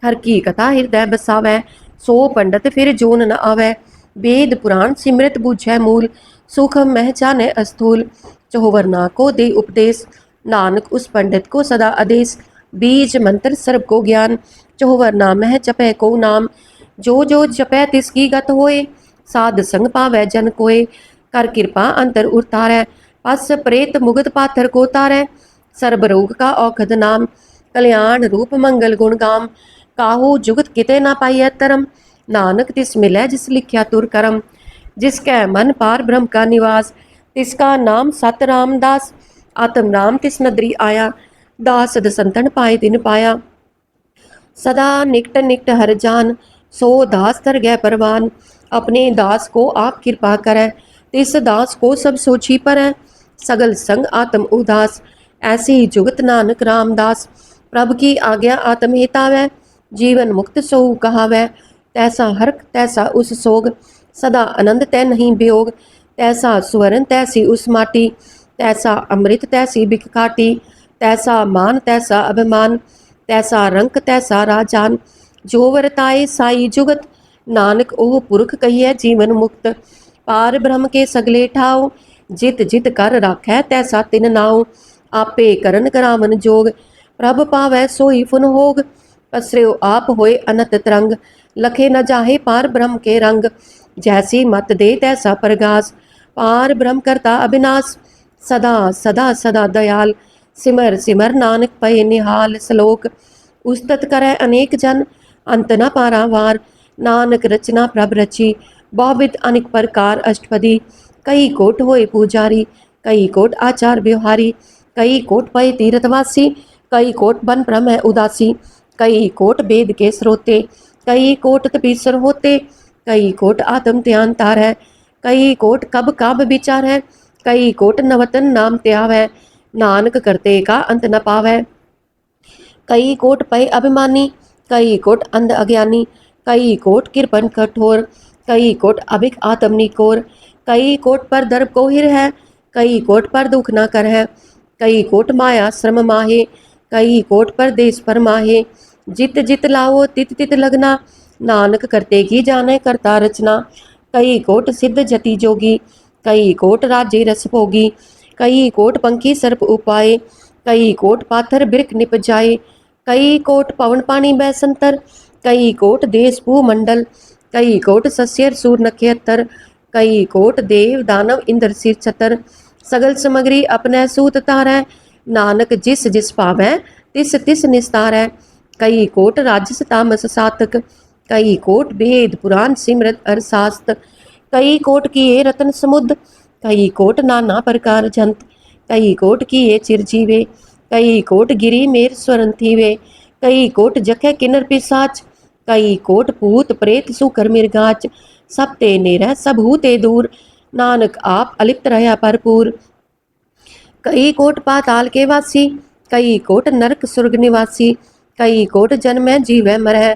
S1: हर की कथा हृदय बसावै, सो पंडित फिर जोन न आवै। वेद पुराण सिमृत बूझै मूल, सुख मह जाने अस्थूल। चौवरना को दे उपदेश, नानक उस पंडित को सदा आदेश। बीज मंत्र सर्व को ज्ञान, चौवरना मह जपै को नाम। जो जो जपै तिसकी गत होए, साध संग पावै जन कोय। कर कृपा अंतर उतारै, पस प्रेत मुगत पाथर को तारै। सर्ब रोग का औखद नाम, कल्याण रूप मंगल गुण गाम। काहू जुगत किते ना पाइयै तरम, नानक तिस मिलै जिस लिख्या तुर करम। जिसकै मन पार ब्रह्म का निवास, तिसका नाम सत रामदास। आत्म राम तिस नदरी आया, दास सद संतन पाए दिन पाया। सदा निकट निकट हर जान, सो दास तर गै परवान। अपने दास को आप कृपा करै, तिस दास को सब सोची परै। सगल संग आत्म उदास, ऐसे ही जुगत नानक रामदास। प्रभु की आज्ञा आत्म हितावै, जीवन मुक्त सोऊ कहावै। तैसा हर्क तैसा उस सोग, सदा आनंद तै नहीं वियोग। तैसा सुवर्ण तैसी उस माटी, तैसा अमृत तैसी बिक काटी। तैसा मान तैसा अभिमान, तैसा रंक तैसा राजान। जो वरताए साई जुगत, नानक ओह पुरख कहिए जीवन मुक्त। पार ब्रह्म के सगले ठाव, जित जित कर राखै तैसा तिन नाव। आपे करन करावन जोग, प्रभ पावै सोई फुन होग। पसर्यो आप होए अनत तरंग, लखे न जाहे पार ब्रह्म के रंग। जैसी मत दे तैसा प्रगास, पार ब्रह्म करता अविनाश। सदा सदा सदा दयाल, सिमर सिमर नानक पय निहाल। श्लोक उस्तत करै अनेक जन, अंत न पारावार। नानक रचना प्रभ रची, बहुविध अनेक प्रकार। अष्टपदी कई कोट होए पुजारी, कई कोट आचार व्यवहारी। कई कोट पय तीर्थवासी, कई कोट बन ब्रह्म है उदासी। कई कोट वेद के स्रोते, कई कोट तपीसर होते। कई कोट आत्म ध्यान तार है, कई कोट कब काब विचार है। कई कोट नवतन नाम त्याव है, नानक करते का अंत न पावै। कई कोट पय अभिमानी, कई कोट अंध अज्ञानी। कई कोट कृपन कठोर, कई कोट अभिक आत्म निकोर। कई कोट पर दर्प को हिर है, कई कोट पर दुख न कर है। कई कोट माया श्रम माहे, कई कोट पर देश पर माहे। जित जित लाओ तित तित लगना, नानक करते की जाने करता रचना। कई कोट सिद्ध जति जोगी, कई कोट राज्य रस भोगी। कई कोट पंखी सर्प उपाय, कई कोट पाथर बिरख निप जाए। कई कोट पवन पानी बैसंतर, कई कोट देश भू मंडल। कई कोट सस्यर सूर नक्षत्र, कई कोट देव दानव इंद्र सिर छतर। सगल समग्री अपने सूत तारै, नानक जिस जिस पावै तिस तिस निस्तारै। कई कोट राजस तामस सातक, कई कोट वेद पुराण सिमरत अरसास्त, कई कोट किए रतन समुद्र, कई कोट नाना प्रकार जंत, कई कोट किए चिरजीवे, कई कोट गिरी मेर स्वरन थीवे, कई कोट जखे किन्नर पिसाच, कई कोट भूत प्रेत सुकर मिर्गाच, सब ते नेरह सब हूते दूर, नानक आप अलिप्त रहा भरपूर। कई कोट पाताल के वासी, कई कोट नरक सुर्ग निवासी, कई कोट जन्म जीवै मरह,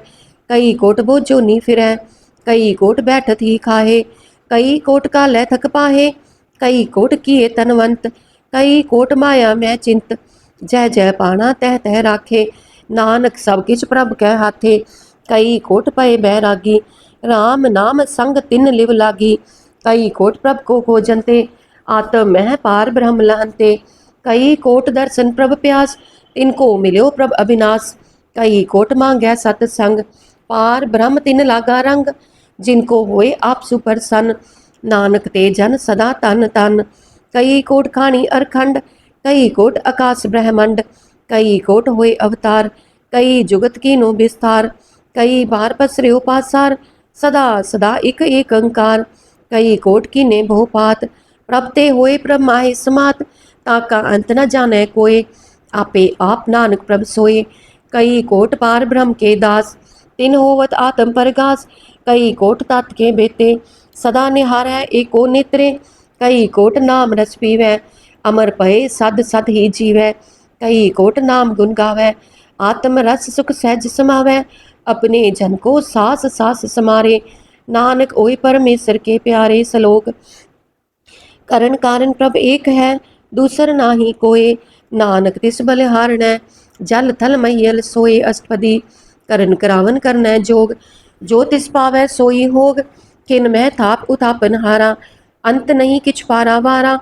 S1: कई कोट बोझो नी फिरै, कई कोट बैठत ही खाहे, कई कोट कालै थक पाहे, कई कोट किए तनवंत, कई कोट माया मैं चिंत, जय जय पाना तह तह राखे, नानक सब किछ प्रभ कै हाथे, कई कोट पए बैरागी, राम नाम संग तिन लिव लागी, कई कोट प्रभ को खोजनते, आत्म मह पार ब्रह्म लहनते, कई कोट दर्शन प्रभ प्यास, तिनको मिल्यो प्रभ अविनाश, कई कोट मांगै सतसंग, पार ब्रह्म तिन लागा रंग, जिनको होए आप सुप्रसन्न, नानक ते जन सदा तन तन, कई कोट खानी अरखंड, कई कोट आकाश ब्रह्मंड, कई कोट होए अवतार, कई जुगत कीनो विस्तार, कई बार पसर्यो पासार, सदा सदा एक एक अंकार, कई कोट कीने बहुपात, प्रभ ते होए प्रभ माहे समात, ताका अंत न जाने कोय, आपे आप नानक प्रभ सोए, कई कोट पार ब्रह्म के दास, तिन होवत आत्म परगास, कई कोट तात के बेते, सदा निहार है एको नेत्रे, कई कोट नाम रस पीवै, अमर पए सद सद ही जीवै, कई कोट नाम गुण गावै, आत्म रस सुख सहज समावै, अपने जन को सास सास समारे, नानक ओय परमेश्वर के प्यारे सलोक। करण कारण प्रभ एक है, दूसर नाही कोय, नानक तिस बलिहारणै, जल थल मैयल सोए अष्टपदी, करन करावन करनै जोग, जो तिस पावै सोई होग, किन मैं थाप उतापन हारा, अंत नहीं किछ पारा वारा,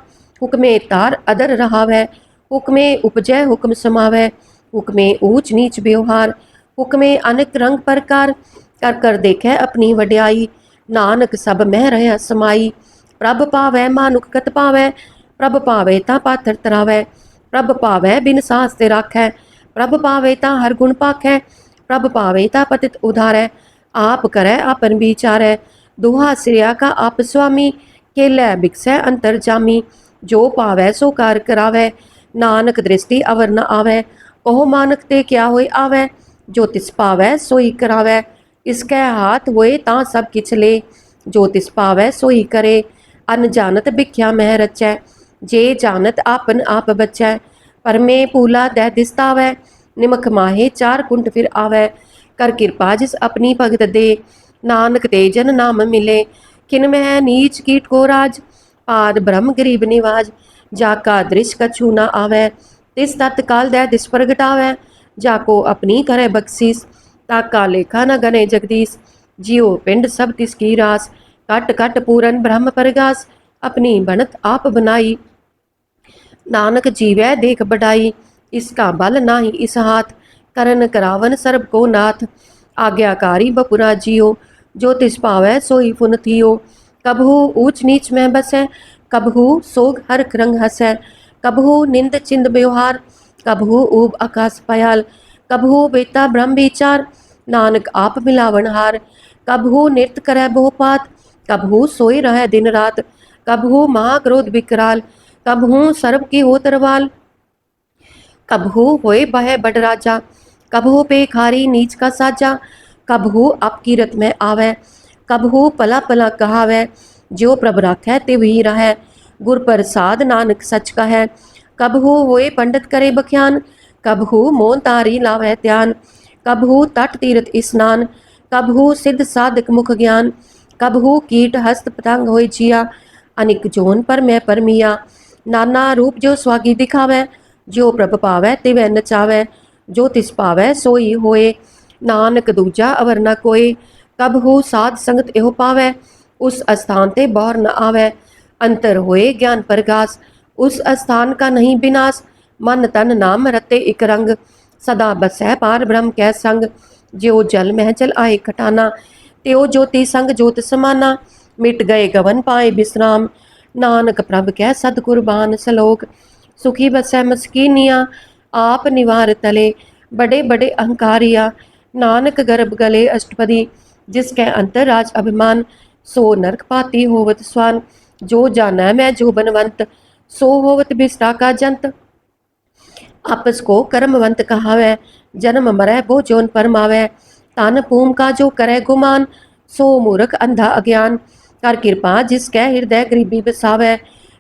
S1: हुक्मे तार अदर रहावै, हुक्मे उपजै हुक्म समावै, हुक्मे ऊंच नीच व्यवहार, हुक्मे अनेक रंग प्रकार, कर कर देखे अपनी वड्याई, नानक सब मह रह समाई, प्रभ पावै मानुख कत पावै, प्रभ पावै तां पाथर तरावै, प्रभ पावै बिन सास ते राखै, प्रभ पावै तां हर गुण पाखै, प्रभ पावै तां पतित उधारै, आप करै आपन विचारै, दुहा सिरिया का आप स्वामी, केलै बिकसै अंतर जामी, जो पावै सो कार करावै, नानक दृष्टि अवर न आवै, ओह मानक ते क्या होए आवै, जो तिस पावै सोई करावै, इसकै हाथ होए तां सब किछ ले, जो तिस पावै सोई करे, अनजानत भिख्या मह रचै, जे जानत आपन आप बचै, परमे पूला दै दिसतावै, निमख माहे चार कुंट फिर आवै, कर कृपा जिस अपनी भगत दे, नानक ते जन नाम मिले, किन मह नीच कीट को राज, पाद ब्रह्म गरीब निवाज, जाका दृश कछु न आवै, तिस तत्काल दै दिस प्रगटावै, जाको अपनी करे बख्शीस, ताका लेखा न गने जगदीश, जियो पिंड सब तिसकी रास, कट कट पूरन ब्रह्म परगास, अपनी बनत आप बनाई, नानक जीवै देख बढ़ाई, इसका बल नाही इस हाथ, करन करावन सर्ब को नाथ, आज्ञाकारी बपुरा जियो, जो तिस पावै सोई फुन थियो, कबहू ऊंच नीच में बसै, कबहू सोग हरख रंग हसै, कबहू निंद चिंद व्यवहार, कबहू ऊब आकाश पयाल, कबहू बेता ब्रह्म विचार, नानक आप मिलावन हार, कबहू नृत्य करै बहुपात, कबहू सोई रह दिन रात, कबहू महाक्रोध विकराल, कबहू सर्ब की हो तरवाल, कबहू होए बह बड़ राजा, कबहू पेखारी नीच का साजा, कबहू आपकी रत में आवै, कबहू पला पला कहावै, जो प्रभ राखै तिव ही रहै, गुर प्रसाद नानक सच का है, कबहू होए पंडित करे बख्यान, कबहू मोन तारी लावै ध्यान, कबहू तट तीरथ स्नान, कबहू सिद्ध साधक मुख ज्ञान, कबहू कीट हस्त पतंग होए जिया, अनिक जोन पर मैं परमिया, नाना रूप जो स्वागी दिखावै, जो प्रभ पावै तिवै नचावै, जो तिस पावै सोई होए, नानक दूजा अवर न कोय, कबहू साध संगत एहो पावै, उस स्थान ते बौर न आवै, अंतर होए ज्ञान प्रगास, उस स्थान का नहीं विनाश, मन तन नाम रते इक रंग, सदा बसै पार ब्रह्म कै संग, ज्यो जल मह जल आए खटाना, त्यो ज्योति संग ज्योत समाना, मिट गए गवन पाए विश्राम, नानक प्रभ कै सद कुर्बान सलोक, सुखी बसै मस्कीनिया, आप निवार तले, बड़े बड़े अहंकारिया, नानक गर्भ गले अष्टपदी, जिसके अंतराज अभिमान, सो नरक पाती होवत स्वान। जो जाना मैं जो बनवंत, सो होवत बिष्टा का जंत। आपस को कर्मवंत कहावै, जन्म मरै बो जोन परमावै। तान पूम का जो करे गुमान, सो मूर्ख अंधा अज्ञान। कर कृपा जिसकै हृदय गरीबी बसावै,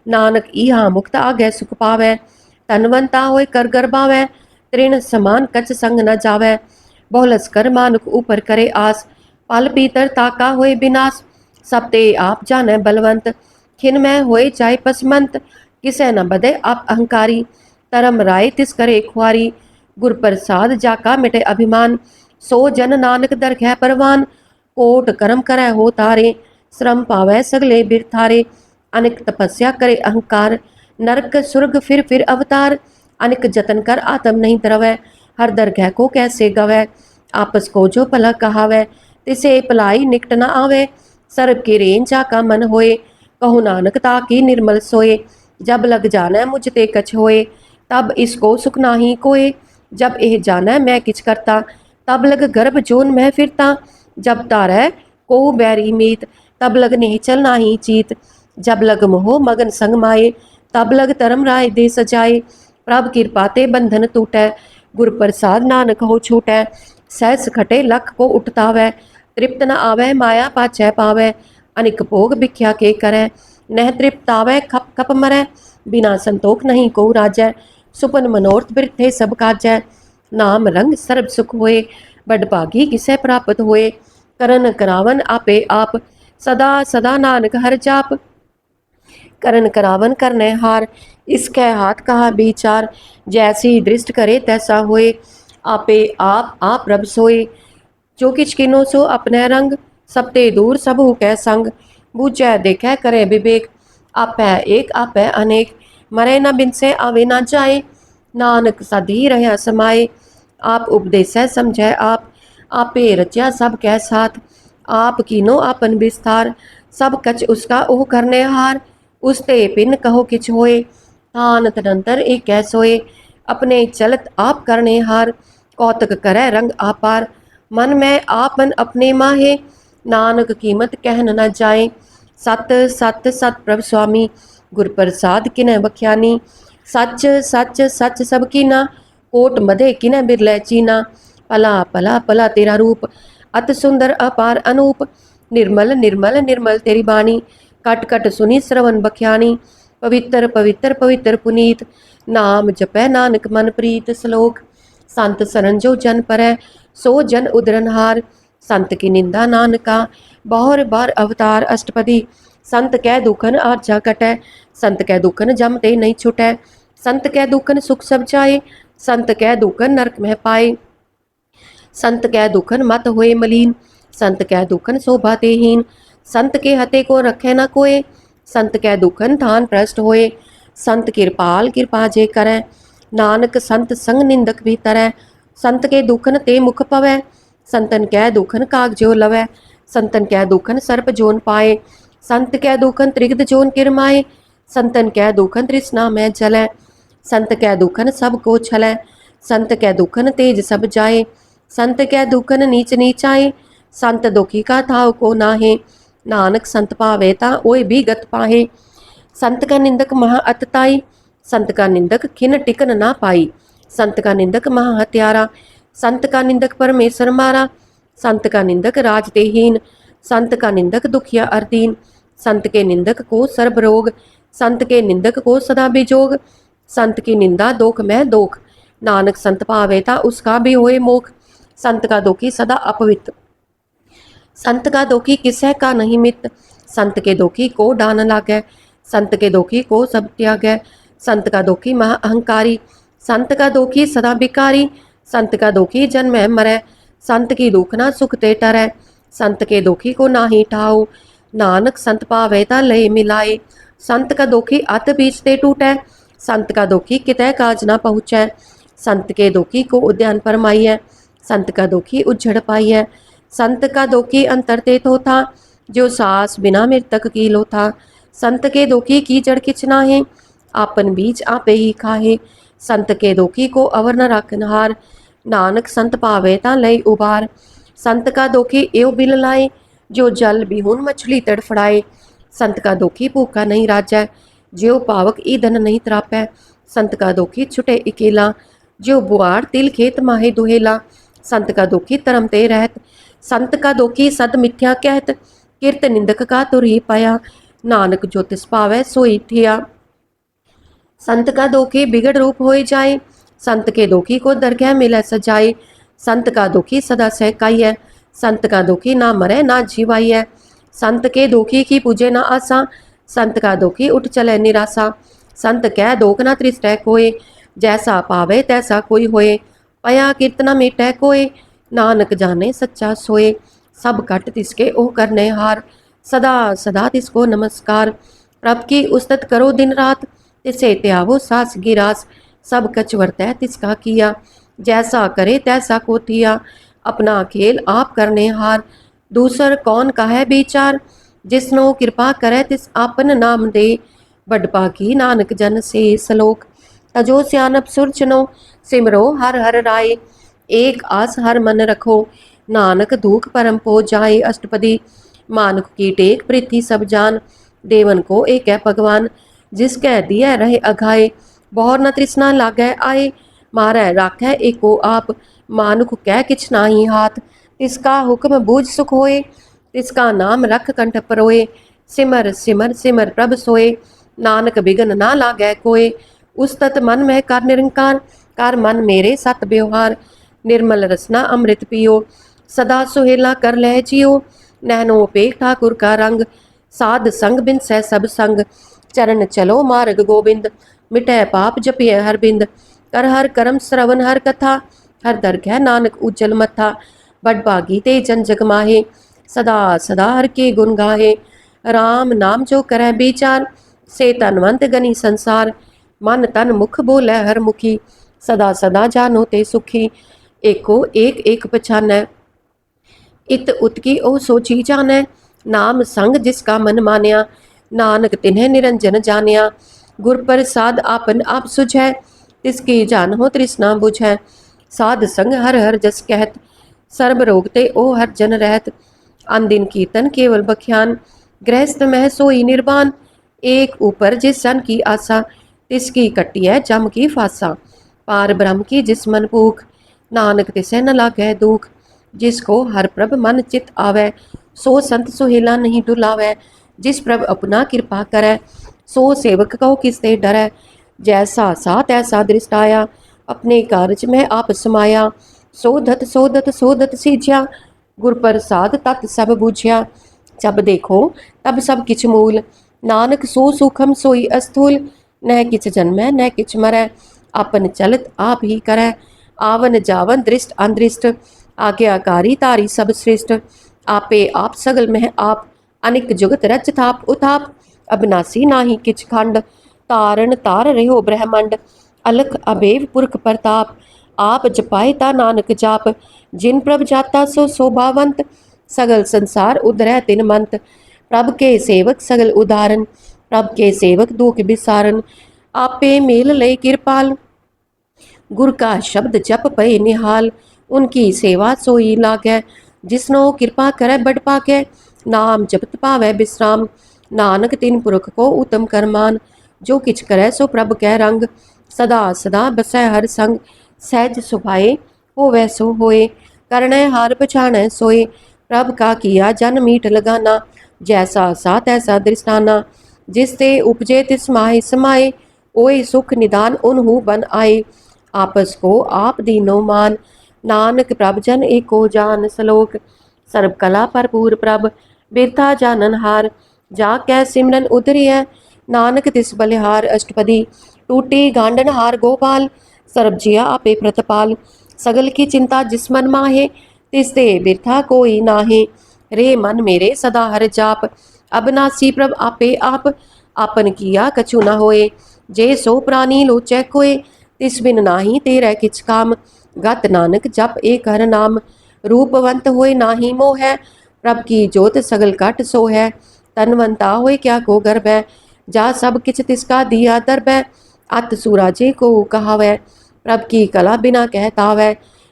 S1: नानक इहा मुक्त आगे सुख पावै। तनवंता होए कर गर्भावै, तृण समान कच संग न जावै। बहुलस कर मानुक ऊपर करे आस, पल पीतर ताका होए विनाश। सब ते आप जाने बलवंत, खिन में होए जाय पसमंत। किसे न बदे आप अहंकारी, तरम राय तिस करे खुआरी। गुर प्रसाद जाका मिटे अभिमान, सो जन नानक दरगह परवान। कोट कर्म करे हो तारे, श्रम पावै सगले बिरथारे। अनेक तपस्या करे अहंकार, नरक सुर्ग फिर अवतार। अनेक जतन कर आत्म नहीं तरवै, हर दरगह को कैसे गवै। आपस को जो भला कहावै, तिसे भलाई निकट न आवे। सर्ब की रेन जाका मन होए, कहु नानक ताकी निर्मल सोए। जब लग जाना मुझ ते कछ होए, तब इसको सुख नाही कोए। जब एह जाना मैं किछ करता, तब लग गर्भ जोन मैं फिरता। जब तारै को बैरी मीत, तब लग निहचल नाही चीत। जब लग मोह मगन संग माए, तब लग धर्म राय दे सजाए। प्रभ कृपा ते बंधन टूटै, गुर प्रसाद नानक हो छूटै। सहस खटे लख को उठतावै, तृप्त न आवै माया पाछै पावै। अनिक भोग भिख्या के करै, नह तृप्तावै खप खप मरै। बिना संतोख नहीं को राजै, सुपन मनोरथ बिरथे सब काजै। नाम रंग सर्ब सुख होए, बड़ भागी किसे प्राप्त होए। करन करावन आपे आप, सदा सदा नानक हर जाप। करन करावन करने हार, इसके हाथ कहा विचार। जैसी दृष्ट करे तैसा होए, आपे आप रब सोए। जो किछ किनो सो अपने रंग, सब ते दूर सब कै संग। बूझै देखे करे विवेक, आपै एक आपै अनेक। मरे न बिनसे आवे न जाए, नानक सदी रहा समाए। आप उपदेसै समझै आप, आपे रचा सब कै साथ। आप कीनो आपन विस्तार, सब कछ उसका ओह करने हार। उसते पिन कहो किछ होए, तान तदंतर एक कै सोए। अपने चलत आप करने हार, कौतक करे रंग आपार। मन में आपन अपने माहे, नानक कीमत कहन न जाए। सत सत सत प्रभ स्वामी, गुर प्रसाद किनै बख्यानी। सच सच सच सब कीना, कोट मधे किनै बिरलै चीना। पला पला पला तेरा रूप, अत सुंदर अपार अनूप। निर्मल निर्मल निर्मल तेरी बाणी, कट कट सुनी श्रवण बख्यानी। पवित्र पवित्र पवित्र पुनीत, नाम जपै नानक मन प्रीत। श्लोक, संत सरन जो जन परै, सो जन उदरनहार। संत की निंदा नानका, बहुर बार अवतार। अष्टपदी, संत कै दुखन आरजा कटै, संत कै दुखन जम ते नहीं छुटै। संत कै दुखन सुख सब जाए, संत कै दुखन नरक में पाए। संत कै दुखन मत होए मलीन, संत कै दुखन शोभा तेहीन। संत के हते को रखे न कोय, संत कै दुखन थान भ्रष्ट होए। संत कृपाल कृपा जे करै, नानक संत संग निंदक भी तरै। संत के दुखन ते मुख पवै, संतन कै दुखन काग जो लवै। संतन कै दुखन सर्प जोन पाए, संत कै दुखन त्रिगद जोन किरमाए। संतन कै दुखन तृष्णा में जलै, संत कै दुखन सब को छलै। संत कै दुखन तेज सब जाए, संत कै दुखन नीच नीचाए। संत दुखी का थाव को नाहे, नानक संत पावे ता ओए भी गत पाहे। संत का निंदक महा अतताई, संत का निंदक खिन टिकन ना पाई। संत का निंदक महा हत्यारा, संत का निंदक परमेश्वर मारा। संत का निंदक राज तेहीन, संत का निंदक दुखिया अरदीन। संत के निंदक को सर्ब रोग, संत के निंदक को सदा बिजोग। संत की निंदा दोख में दोख, नानक संत पावे ता उसका भी होए मोख। संत का दुखी सदा अपवित्र, संत का दुखी किसै का नहीं मित। संत के दुखी को डान लागै, संत के दुखी को सब त्यागै। संत का दुखी महा अहंकारी, संत का दुखी सदा बिकारी। संत का दुखी जन्म में मरै, संत की दुखना सुख ते टरै। संत के दुखी को नाही ठाऊ, नानक संत पावे ता लय मिलाए। संत का दुखी अत बीच ते टूटै, संत का दुखी कितै काज ना पहुँचै। संत के दुखी को उद्यान फरमाइयै, संत का दुखी उज्झड़ पाइयै। संत का दुखी अंतर ते थोथा, जो सास बिना मृतक की लोथा। संत के दुखी की जड़ किछ नाहे, आपन बीज आपे ही खाहे। संत के दुखी को अवर न राखनहार, नानक संत पावे ता लय उबार। संत का दोखी एव बिल लाए, जो जल बिहुन मछली तड़फड़ाए। संत का दोखी भूखा नहीं राजै, ज्यो पावक ईंधन नहीं त्रापै। संत का दोखी छुटे अकेला, ज्यो बुआड़ तिल खेत माहे दुहेला। संत का दोखी धर्म ते रहत, संत का दोखी सद मिथ्या कहत। किरत निंदक का तुर ही पाया, नानक जो तिस पावै सोई थिया। संत का दोखी बिगड़ रूप होए जाए, संत के दोखी को दरगह मिले सजाए। संत का दोखी सदा सहकाई है, संत का दोखी ना मरे ना जीवाई है। संत के दोखी की पूजे ना आसा, संत का दोखी उठ चले निराशा। संत कह दोख ना त्रिष्टै कोय, जैसा पावे तैसा कोई होए। पया कीर्तना मिटै कोय, नानक जाने सच्चा सोए। सब कट तिसके ओ करने हार, सदा सदा तिसको नमस्कार। प्रभ की उस्तत करो दिन रात, तिसे त्यावो सास गिरास। सब कछ वर्तै तिसका किया, जैसा करे तैसा को थिया। अपना खेल आप करने हार, दूसर कौन कहे विचार। जिसनो कृपा करे तिस आपन नाम दे, बडपा की नानक जन से सलोक। तजो सियानप सुरचनो, सिमरो हर हर राय। एक आस हर मन रखो, नानक दुख परम पो जाए। अष्टपदी मानुख की टेक पृथ्वी सब जान, देवन को एक है भगवान। जिसकै दिया रहे अघाए, बहुर न तृष्णा लागै आए। मारै राखै एको आप, मानुख कै किछ नाही हाथ। तिसका हुक्म बूझ सुख होए, तिसका नाम रख कंठ परोए। सिमर सिमर सिमर प्रभ सोए, नानक बिघन ना लागै कोय। उस्तत मन में कर निरंकार, कर मन मेरे सत व्यवहार। निर्मल रसना अमृत पियो, सदा सुहेला कर लह जियो। नैनो पेख ठाकुर का रंग, साध संग बिन सह सब संग। चरण चलो मार्ग गोविंद, मिटै पाप जपिय हर बिंद। कर हर करम श्रवण हर कथा, हर दरगह नानक उज्जवल मथा। बडभागी ते जन जग माहे, सदा सदा हर के गुण गाहे। राम नाम जो करै विचार, से तनवंत गनी संसार। मन तन मुख बोलै हर मुखी, सदा सदा जानो ते सुखी। एको एक एक पछानै, इत उत की ओ सोची जानै। नाम संग जिसका मन मान्या, नानक तिन्ह निरंजन जानिया। गुर प्रसाद आपन आप सुझै, तिसकी जान हो तृष्णा बुझै। साध संग हर हर जस कहत, सर्ब रोग ते ओ हर जन रहत। अन दिन कीर्तन केवल बख्यान, गृहस्थ मह सोई निर्वाण। एक ऊपर जिस सन की आशा, तिसकी कटी है जम की फासा। पार ब्रह्म की जिस मन भूख, नानक तिसै न लागै दुख। जिसको हर प्रभ मन चित आवे, सो संत सुहेला नहीं डुलावै। जिस प्रभ अपना कृपा करै, सो सेवक कहो किसते डरै। जैसा सा तैसा दृष्ट आया, अपने कारज में आप समाया। सोधत सोधत सोधत सीझ्या, गुर प्रसाद तत् सब बूझ्या। जब देखो तब सब किछ मूल, नानक सो सूखम सोई अस्थूल। न किछ जन्मै न किछ मरै, अपन चलत आप ही करै। आवन जावन दृष्ट अनदृष्ट, आज्ञाकारी तारी सब श्रेष्ठ। आपे आप सगल मह आप, अनिक जुगत रच थाप उताप। अविनाशी नाही किछ खंड, तारण तार रहो ब्रह्मंड। अलख अबेव पुरख प्रताप, आप जपाए ता नानक जाप। जिन प्रभ जाता सो शोभावंत, सगल संसार उधरै तिन मंत। प्रभ के सेवक सगल उदाहरण, प्रभ के सेवक दुख बिसारन। आपे मेल लय कृपाल, गुर का शब्द जप पए निहाल। उनकी सेवा सोई लागै, जिसनो कृपा करे बड पाकै। नाम जपत पावै विश्राम, नानक तिन पुरख को उत्तम करमान। जो किछ करे सो प्रभ कै रंग, सदा सदा बसै हर संग। सहज सुभाए होवै सो होए, करनै हार पछाणै सोए। प्रभ का किया जन मीठ लगाना, जैसा सा तैसा दृष्टाना। जिसते उपजे तिस माहि समाए, ओए सुख निदान उनहु बन आए। आपस को आप दीनो मान, नानक प्रभ जन एको जान। सलोक सर्व कला भरपूर प्रभ, बिरथा जानन हार। जाकै सिमरन उतरिय, नानक तिस बलिहार। अष्टपदी टूटी गांडन हार गोपाल, सर्ब जिया आपे प्रतपाल। सगल की चिंता जिस मन माहे, तिस ते बिरथा कोई नाहे। रे मन मेरे सदा हर जाप, अबनासी प्रभ आपे आप। आपन किया कछु न होए, जे सो प्राणी लोचै कोय। तिस बिन नाही तेरै किछ काम, गत नानक जप एक हर नाम। रूपवंत होए नाही मोह, प्रभ की जोत सगल कट सोहै। तनवंता होए क्या को गर्भ, जा सब किछ तिसका दिया दरबै। अत सूराजे को कहावै, प्रभ की कला बिना कहतावै।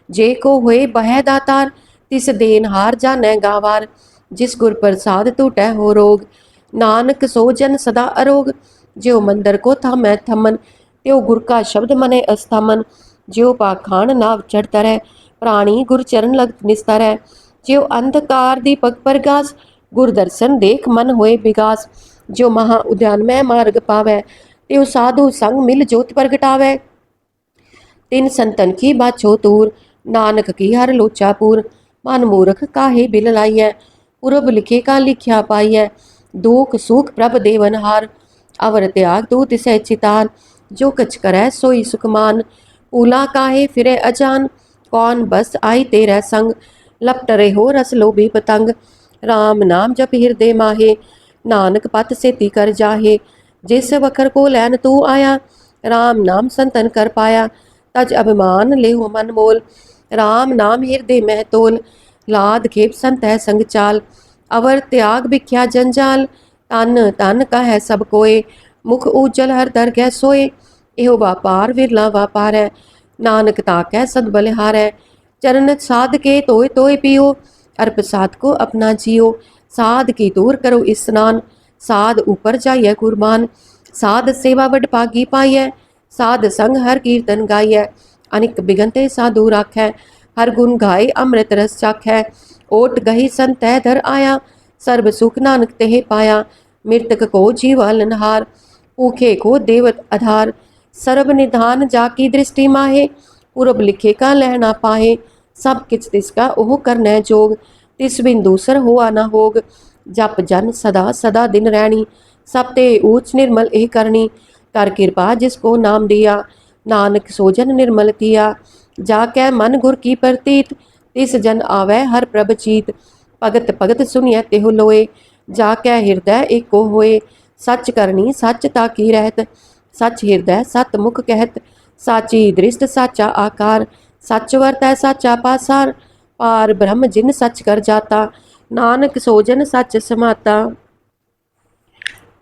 S1: जे को होए बह दातार, तिस देन हार जानै गावार, जिस गुर प्रसाद टूटै हो रोग। नानक सो जन सदा अरोग, ज्यो मंदिर को थामै थमन, त्यो गुर का शब्द मने अस्थामन। ज्यो पाखान नाव चढ़ तरै, प्राणी गुर चरण लगत निस्तर है। ज्यो अंधकार दीपक प्रगास, गुर दर्शन देख मन होए विगास। ज्यो महा उद्यान में मार्ग पावै, त्यो साधु संग मिल जोत प्रगटावै। तिन संतन की बाछो तूर, नानक की हर लोचा पूर। मन मूर्ख काहे बिल लाइयै, पूरब लिखे का लिख्या पाइयै। दुख सुख प्रभ देवनहार, अवर त्याग दूत से चितान। जो कछ करै सोई सुखमान, पूला काहे फिरे अजान। कौन बस आई तेरे संग, लपट रहो रस लोभी पतंग। राम नाम जप हृदय माहे, नानक पत सेती कर जाहे। जिस वखर को लैन तू आया, राम नाम संतन कर पाया। तज अभिमान लेहु मन मोल, राम नाम हृदय मह तोल। लाद खेप संत है संग चाल, अवर त्याग बिख्या जंजाल। तन तन का है सब कोय, मुख उज्जल हर दर गै सोए। एहो व्यापार विरला व्यापार है, नानक ताकै सद बलिहार है। चरण साध के तोय तोय पियो, अर्प साध को अपना जियो। साध की दूर करो स्नान, साध ऊपर जाइए कुर्बान। साध सेवा बड़ पागी पाइयै, साध संग हर कीर्तन गाइयै। अनिक बिगनते साधु राखै, हर गुण गाय अमृत रस चाखै। ओट गही संतै धर आया, सर्ब सुख नानक तेह पाया। मृतक को जीवालनहार, भूखे को देवत आधार। सर्ब निधान जाकी दृष्टि माहे, पूरब लिखे का लहना पाहे। सब किच तिसका ओह करनै जोग, तिस बिन दूसर हुआ न होग। जप जन सदा सदा दिन रैनी, सब ते ऊच निर्मल एह करनी। कर कृपा जिसको नाम दिया, नानक सोजन निर्मल किया। जाकै मन गुर की प्रतीत, तिस जन आवै हर प्रभ चीत। भगत भगत सुनिय तेहु लोए, जाकै हृदय एको होए। सच करनी सच ताकी रहत, सच हृदय सत मुख कहत। साची दृष्ट साचा आकार, सच वरतै साचा पासार। पार ब्रह्म जिन सच कर जाता, नानक सोजन सच समाता।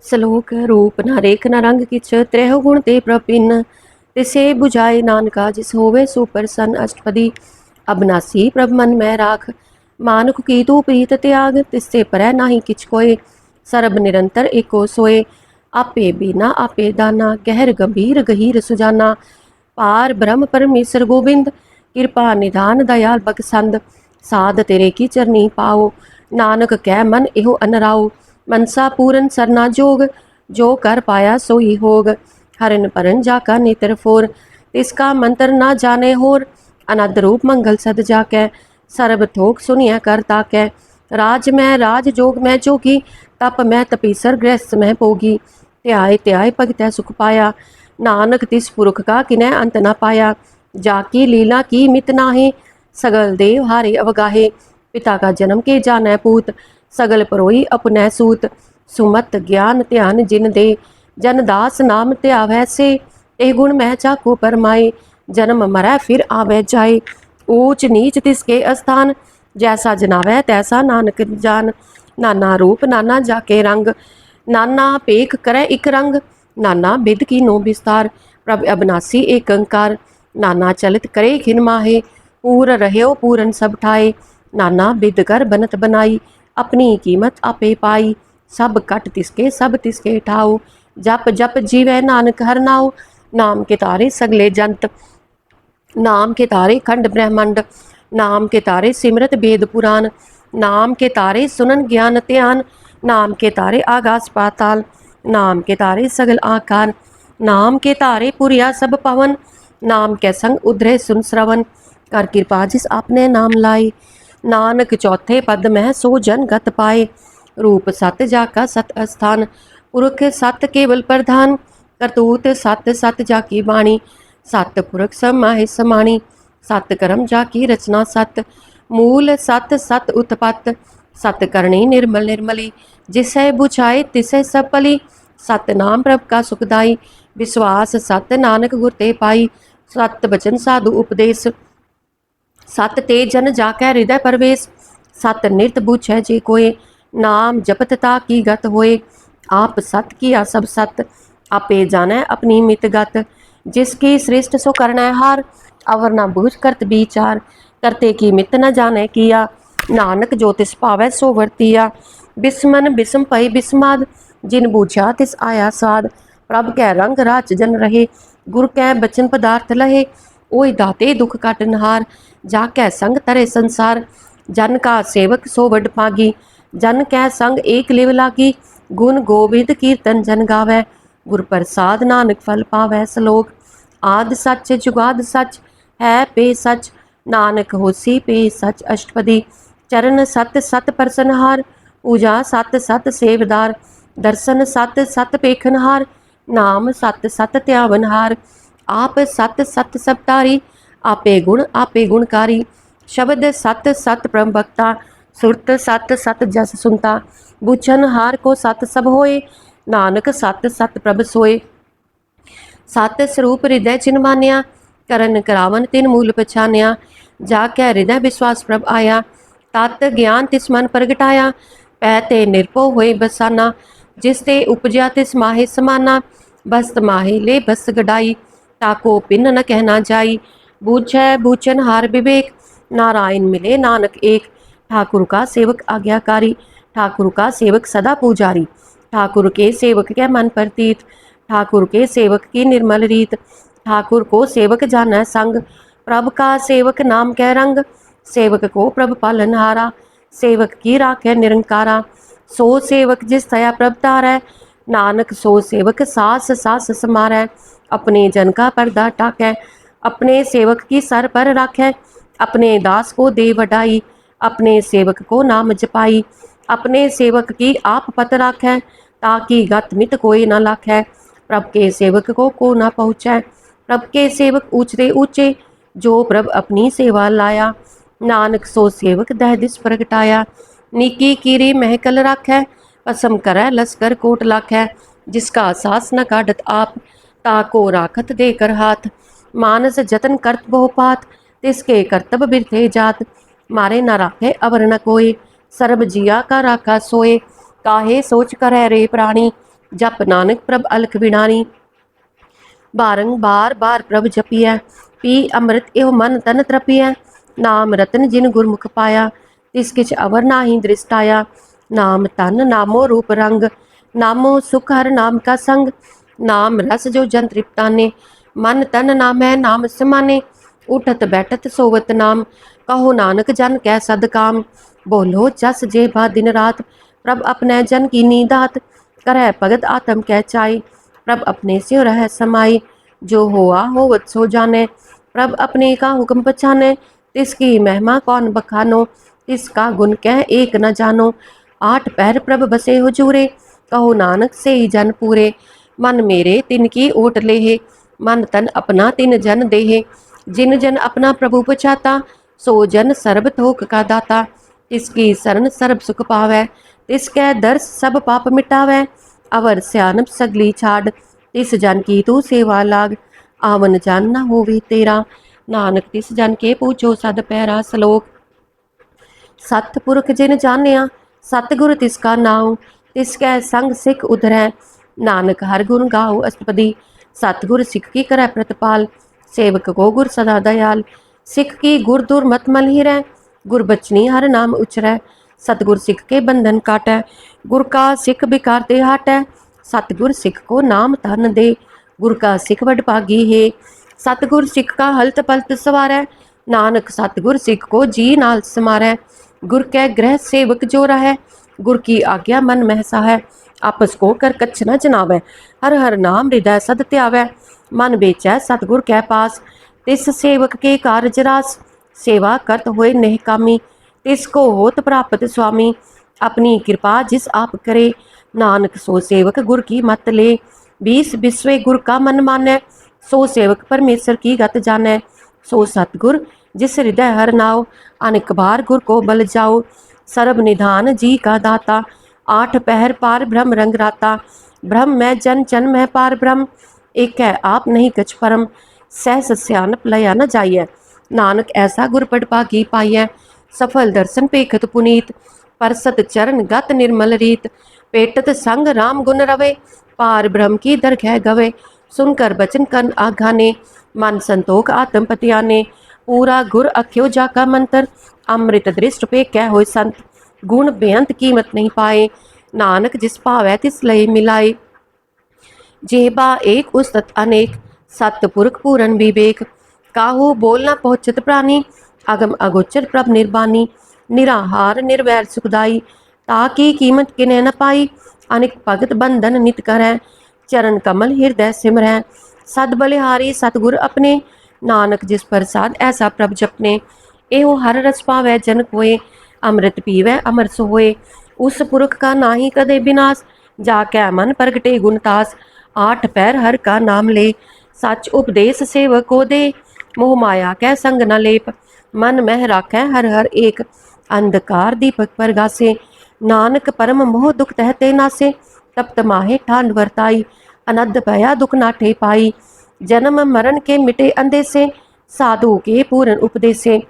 S1: श्लोक रूप न रेख न रंग किछ, त्रैह गुण ते प्रपिन्न। तिसे बुझाए नानका जिस होवे सो प्रसन्न। अष्टपदी। अबनासी प्रभ मन में राख, मानुख की तू प्रीत त्याग। तिससे परै नाही किछ कोय, सरब निरंतर एको सोए। आपे बीना आपे दाना, गहर गंभीर गहीर सुजाना। पार ब्रह्म परमेश्वर गोविंद, कृपा निधान दयाल बखसंद। साध तेरे की चरनी पाओ, नानक कै मन एहो अनराओ। मनसा पूरन सरना जोग, जो कर पाया सोई होग। हरन परन जाका नेत्र फोर, तिसका मंत्र ना जाने होर। अनद रूप मंगल सद जाकै, सर्ब थोक सुनिय कर ताकै। राज में राज जोग में जोगी, तप में तपीसर गृहस्थ में भोगी। त्याय त्याय भगतै सुख पाया, नानक तिस पुरख का किनै अंत न पाया। जाकी लीला की मित नाहे, सगल देव हारे अवगाहे। पिता का जन्म के जानै पूत, सगल परोई अपनै सूत। सुमत ज्ञान ध्यान जिन दे, जन दास नाम त्यावै से। ए गुण मह जाको परमाए, जन्म मरै फिर आवे जाए। ऊच नीच तिसके स्थान, जैसा जनावै तैसा नानक जान। नाना रूप नाना जाके रंग, नाना पेख करे इक रंग। नाना बिद की नो विस्तार, प्रभ अबनासी एक अंकार। नाना चलित करे खिन माहे, पूर रह्यो पूरन सब ठाए। नाना बिद कर बनत बनाई, अपनी कीमत आपे पाई। सब कट तिसके ठाओ, जप जप जीवै नानक हर नाओ। नाम के तारे सगले जंत, नाम के तारे खंड ब्रह्मंड। नाम के तारे सिमरत वेद पुराण, नाम के तारे सुनन ज्ञान ध्यान। नाम के तारे आकाश पाताल, नाम के तारे सगल आकार। नाम के तारे पुरिया सब पवन, नाम के संग उधरे सुन श्रवण। कर कृपा जिस आपने नाम लाए, नानक चौथे पद में सो जन गत पाए। रूप सत जाका सत अस्थान, पुरख सत केवल प्रधान। करतूत सत सत जाकी बाणी, सत पुरख समाहि समाणी। सत कर्म जाकी रचना सत, मूल सत सत उत्पत्त। सत करणी निर्मल निर्मली, जिसे बुझाए तिसे सब पली। सत नाम प्रभ का सुखदाई, विश्वास सत नानक गुर ते पाई। सत बचन साधु उपदेश, सत ते जन जाकै हृदय प्रवेश। सत निरत बुझै जे कोय, नाम जपत ताकी गत होए। आप सत किया सब सत, आपे जानै अपनी मित गत। जिसकी सृष्ट सो करनै हार, अवर न बूझ करत विचार। करते की मित न जाने किया, नानक जो तिस पावै सो वरतिया। बिस्मन बिस्म पई बिस्माद, जिन बूझा तिस आया साध। प्रभ कै रंग राच जन रहे, गुर कै बचन पदार्थ लहे। ओई दाते दुख काट नहार, जाकै संग तरे संसार। जन का सेवक सो वड पागी, जन कै संग एक लिव लागी। गुण गोबिंद कीर्तन जन गावै, गुर प्रसाद नानक फल पावै। श्लोक। आद सच जुगाद सच, है पे सच, नानक होसी पे सच। अष्टपदी। चरण सत सत परसनहार, पूजा सत सत सेवदार। दर्शन सत सत पेखनहार, नाम सत सत त्यावनहार। आप सत सत सबतारी, आपे गुण आपे गुणकारी। शब्द सत सत परम भक्ता, सुरत सत सत जस सुनता। बुझन हार को सत सब होए, नानक सत सत प्रभ सोए। सत स्वरूप हृदय चिन्ह मानिया, करन करावन तिन मूल पछानिया। जाकै हृदय विश्वास प्रभ आया, तत ज्ञान तिस मन प्रगटाया। पै ते निरभो होए बसाना, जिस ते उपजया तिस माहे समाना। बस्त माहे ले बस गडाई, ताको पिन न कहना जाई। बूझै बूझन हार विवेक, नारायण मिले नानक एक। ठाकुर का सेवक आज्ञाकारी, ठाकुर का सेवक सदा पुजारी। ठाकुर के सेवक के मन प्रतीत, ठाकुर के सेवक की निर्मल रीत। ठाकुर को सेवक जाना संग, प्रभ का सेवक नाम कै रंग। सेवक को प्रभ पालनहारा, सेवक की राखै निरंकारा। सो सेवक जिस थया प्रभ तारै, नानक सो सेवक सास सास समारै। अपने जन का पर्दा टाकै, अपने सेवक की सर पर राखै। अपने दास को दे वडाई, अपने सेवक को नाम जपाई। अपने सेवक की आप पत राखै, ताकि गत मित कोई न लाखै। प्रभ के सेवक को न पहुँचै, प्रभ के सेवक ऊंचे ऊंचे। जो प्रभ अपनी सेवा लाया, नानक सो सेवक दह दिस प्रगटाया। नीकी कीरी महकल राखै, पसम करै लस्कर कोट लाखै। जिसका सास न काढ़त आप, ताको राखत देकर हाथ। मानस जतन करत बहु पात, तिसके करतब बिरथे जात। मारे न राखे अवर न कोय, सर्ब जिया का राखा सोए। काहे सोच कर रे प्राणी, जप नानक प्रभ अलख बिनानी। बारंबार बार प्रभ जपिय, पी अमृत एव मन तन त्रपिय। नाम रतन जिन गुरमुख पाया, तिस किछ अवर नाही दृष्टाया। नाम तन नामो रूप रंग, नामो सुख हर नाम का संग। नाम रस जो जन तृप्ताने, मन तन नाम है नाम समाने। उठत बैठत सोवत नाम, कहो नानक जन कै सद काम। बोलो जस जे बा दिन रात, प्रभ अपने जन की नीदात। करह भगत आत्म कै चाई, प्रभ अपने से रह समाई। जो होआ होवत सो जाने, प्रभ अपने का हुक्म पछाने। तिसकी महिमा कौन बखानो, तिसका गुण कह एक न जानो। आठ पैर प्रभ बसे हुजूरे, कहो नानक से ही जन पूरे। मन मेरे तिनकी ओट लेहे, मन तन अपना तिन जन देहे। जिन जन अपना प्रभु पछाता, सो जन सर्ब थोक का दाता। तिसकी शरण सर्ब सुख पावै, तिसकै दर्श सब पाप मिटावै। अवर स्यानप सगली छाड़, तिस जन की तू सेवा लाग। आवन जान न होवे तेरा, नानक तिस जन के पूछो सद पैरा। श्लोक। सतपुरख जिन जानिया, सतगुर तिसका नाउ। तिसकै संग सिख उधरै, नानक हर गुण गाओ। अष्टपदी। सतगुर सिख की करੈ प्रतिपाल, सेवक को गुर सदा दयाल। सिख की गुर दूर मत मल ही रह, गुर बचनी हर नाम उचरै। सतगुर सिख के बंधन काटै, गुर का सिख बिकार ते हाटै। सतगुर सिख को नाम धन दे, गुर का सिख वड भागी है। सतगुर सिख का हलत पलत सवारै, नानक सतगुर सिख को जी नाल समारै। गुर कै ग्रह सेवक जो रहै, गुर की आज्ञा मन महसा है। आपस को कर कच्छ न जनावै, हर हर नाम हृदय सद त्यावै। मन बेचै सतगुर कै पास, तिस सेवक के कारज रास। सेवा करत होए निहकामी, तिसको होत प्राप्त स्वामी। अपनी कृपा जिस आप करे, नानक सो सेवक गुर की मत ले। 20 बिस्वे गुर का मन मानै, सो सेवक परमेश्वर की गत जानै। सो सतगुर जिस हृदय हर नाव, अनेक बार गुर को बल जाओ। सर्ब निधान जी का दाता, आठ पहर पार ब्रह्म रंग राता। ब्रह्म मैं जन जन मैं पार ब्रह्म, एक है आप नहीं कछ परम। सहस स्यानप लया न जाइय, नानक ऐसा गुर पड़ भागी पाइय। सफल दर्शन पेखत पुनीत, परसत चरण गत निर्मल रीत। पेटत संग राम गुण रवे, पार ब्रह्म की दरगह गवे। सुनकर बचन कन आघाने, मन संतोख आत्म पतियाने। पूरा गुर अख्यो जाका मंत्र, अमृत दृष्ट पे कह होए संत, गुण बेअंत कीमत नहीं पाए, नानक जिस पावै तिस लय मिलाए। जेबा एक उस्तत अनेक, सतपुरख पूरन विवेक, काहू बोल न पहुँचत प्राणी, अगम अगोचर प्रभ निर्बानी, निराहार निर्वैर सुखदाई, ताकि कीमत किने न पाई, अनिक भगत बंधन नित करै, चरण कमल हृदय सिमरै, सद बलिहारी सतगुर अपने, नानक जिस प्रसाद ऐसा प्रभ जपने, एहो हर रस पावै जन कोय, अमृत पीवै अमर सोए, उस पुरख का नाही कदे विनाश, जाकै मन प्रगटे गुणतास, आठ पैर हर का नाम ले, सच उपदेश सेवक को दे, मोह माया कै संग न लेप, मन मह राखै हर हर एक, अंधकार दीपक परगासे, नानक परम मोह दुख तहते नासे, तप्त माहे ठांड वर्ताई, अनद्ध भया दुख नाठे पाई, जन्म मरण के मिटे अंदेसे, साधु के पूर्ण उपदेसे,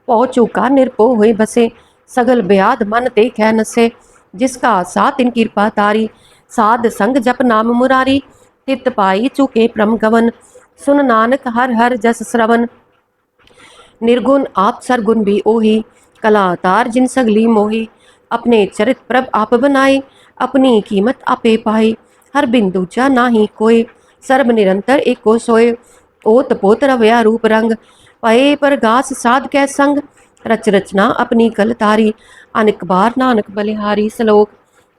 S1: पहुँचू का निर्पो हुए बसे, सगल ब्याध मन देखे नसे, जिसका साथ इन कृपा तारी, साध संग जप नाम मुरारी, तित पाई चुके प्रम गवन, सुन नानक हर हर जस श्रवण, निर्गुण आप सरगुण भी ओही, कलातार जिन सगली मोही, अपने चरित प्रभ आप बनाए, अपनी कीमत आपे पाई, हर बिंदु जा नाही कोय, सर्ब निरंतर एको सोए, ओत पोत रवया रूप रंग, पए पर गास साध कै संग, रच रचना अपनी कल तारी, अनिक बार नानक बलिहारी सलोक,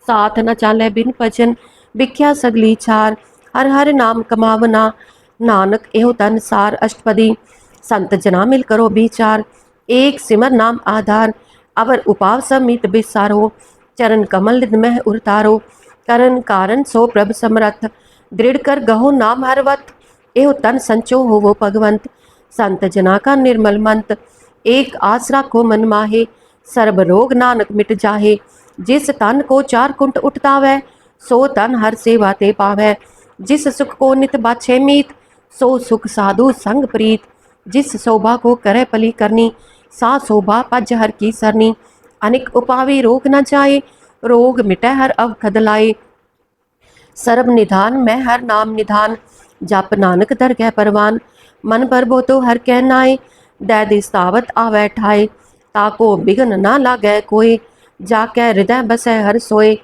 S1: साथ न चाले बिन भजन, बिख्या सगली छार, हर हर नाम कमावना, नानक एहो तन सार अष्टपदी, संत जना मिल करो विचार, एक सिमर नाम आधार, अवर उपाव समित बिसारो, चरण कमल में उतारो, करण कारण सो प्रभ समरथ, दृढ़ कर गहो नाम हरवत, एहो तन संचो हो वो भगवंत, संत जना का निर्मल मंत, एक आस राखो मन माहे, सर्ब रोग नानक मिट जाहे, जिस तन को चार कुंट उठता वै, सो तन हर सेवा ते पावै, जिस सुख को नित बाछे मीत, सो सुख साधु संग प्रीत, जिस शोभा को करे पली करनी, सा शोभा पज हर की सरनी, अनिक उपावी रोग न जाए, रोग मिटै हर अवखद लाए, सर्ब निधान मैं हर नाम निधान, जप नानक दरगह परवान, मन पर बो तो हर कह नाए, दै दिस्तावत आवै ठाए, ताको बिघन ना लागै कोय, जाकै हृदय बसै हर सोए,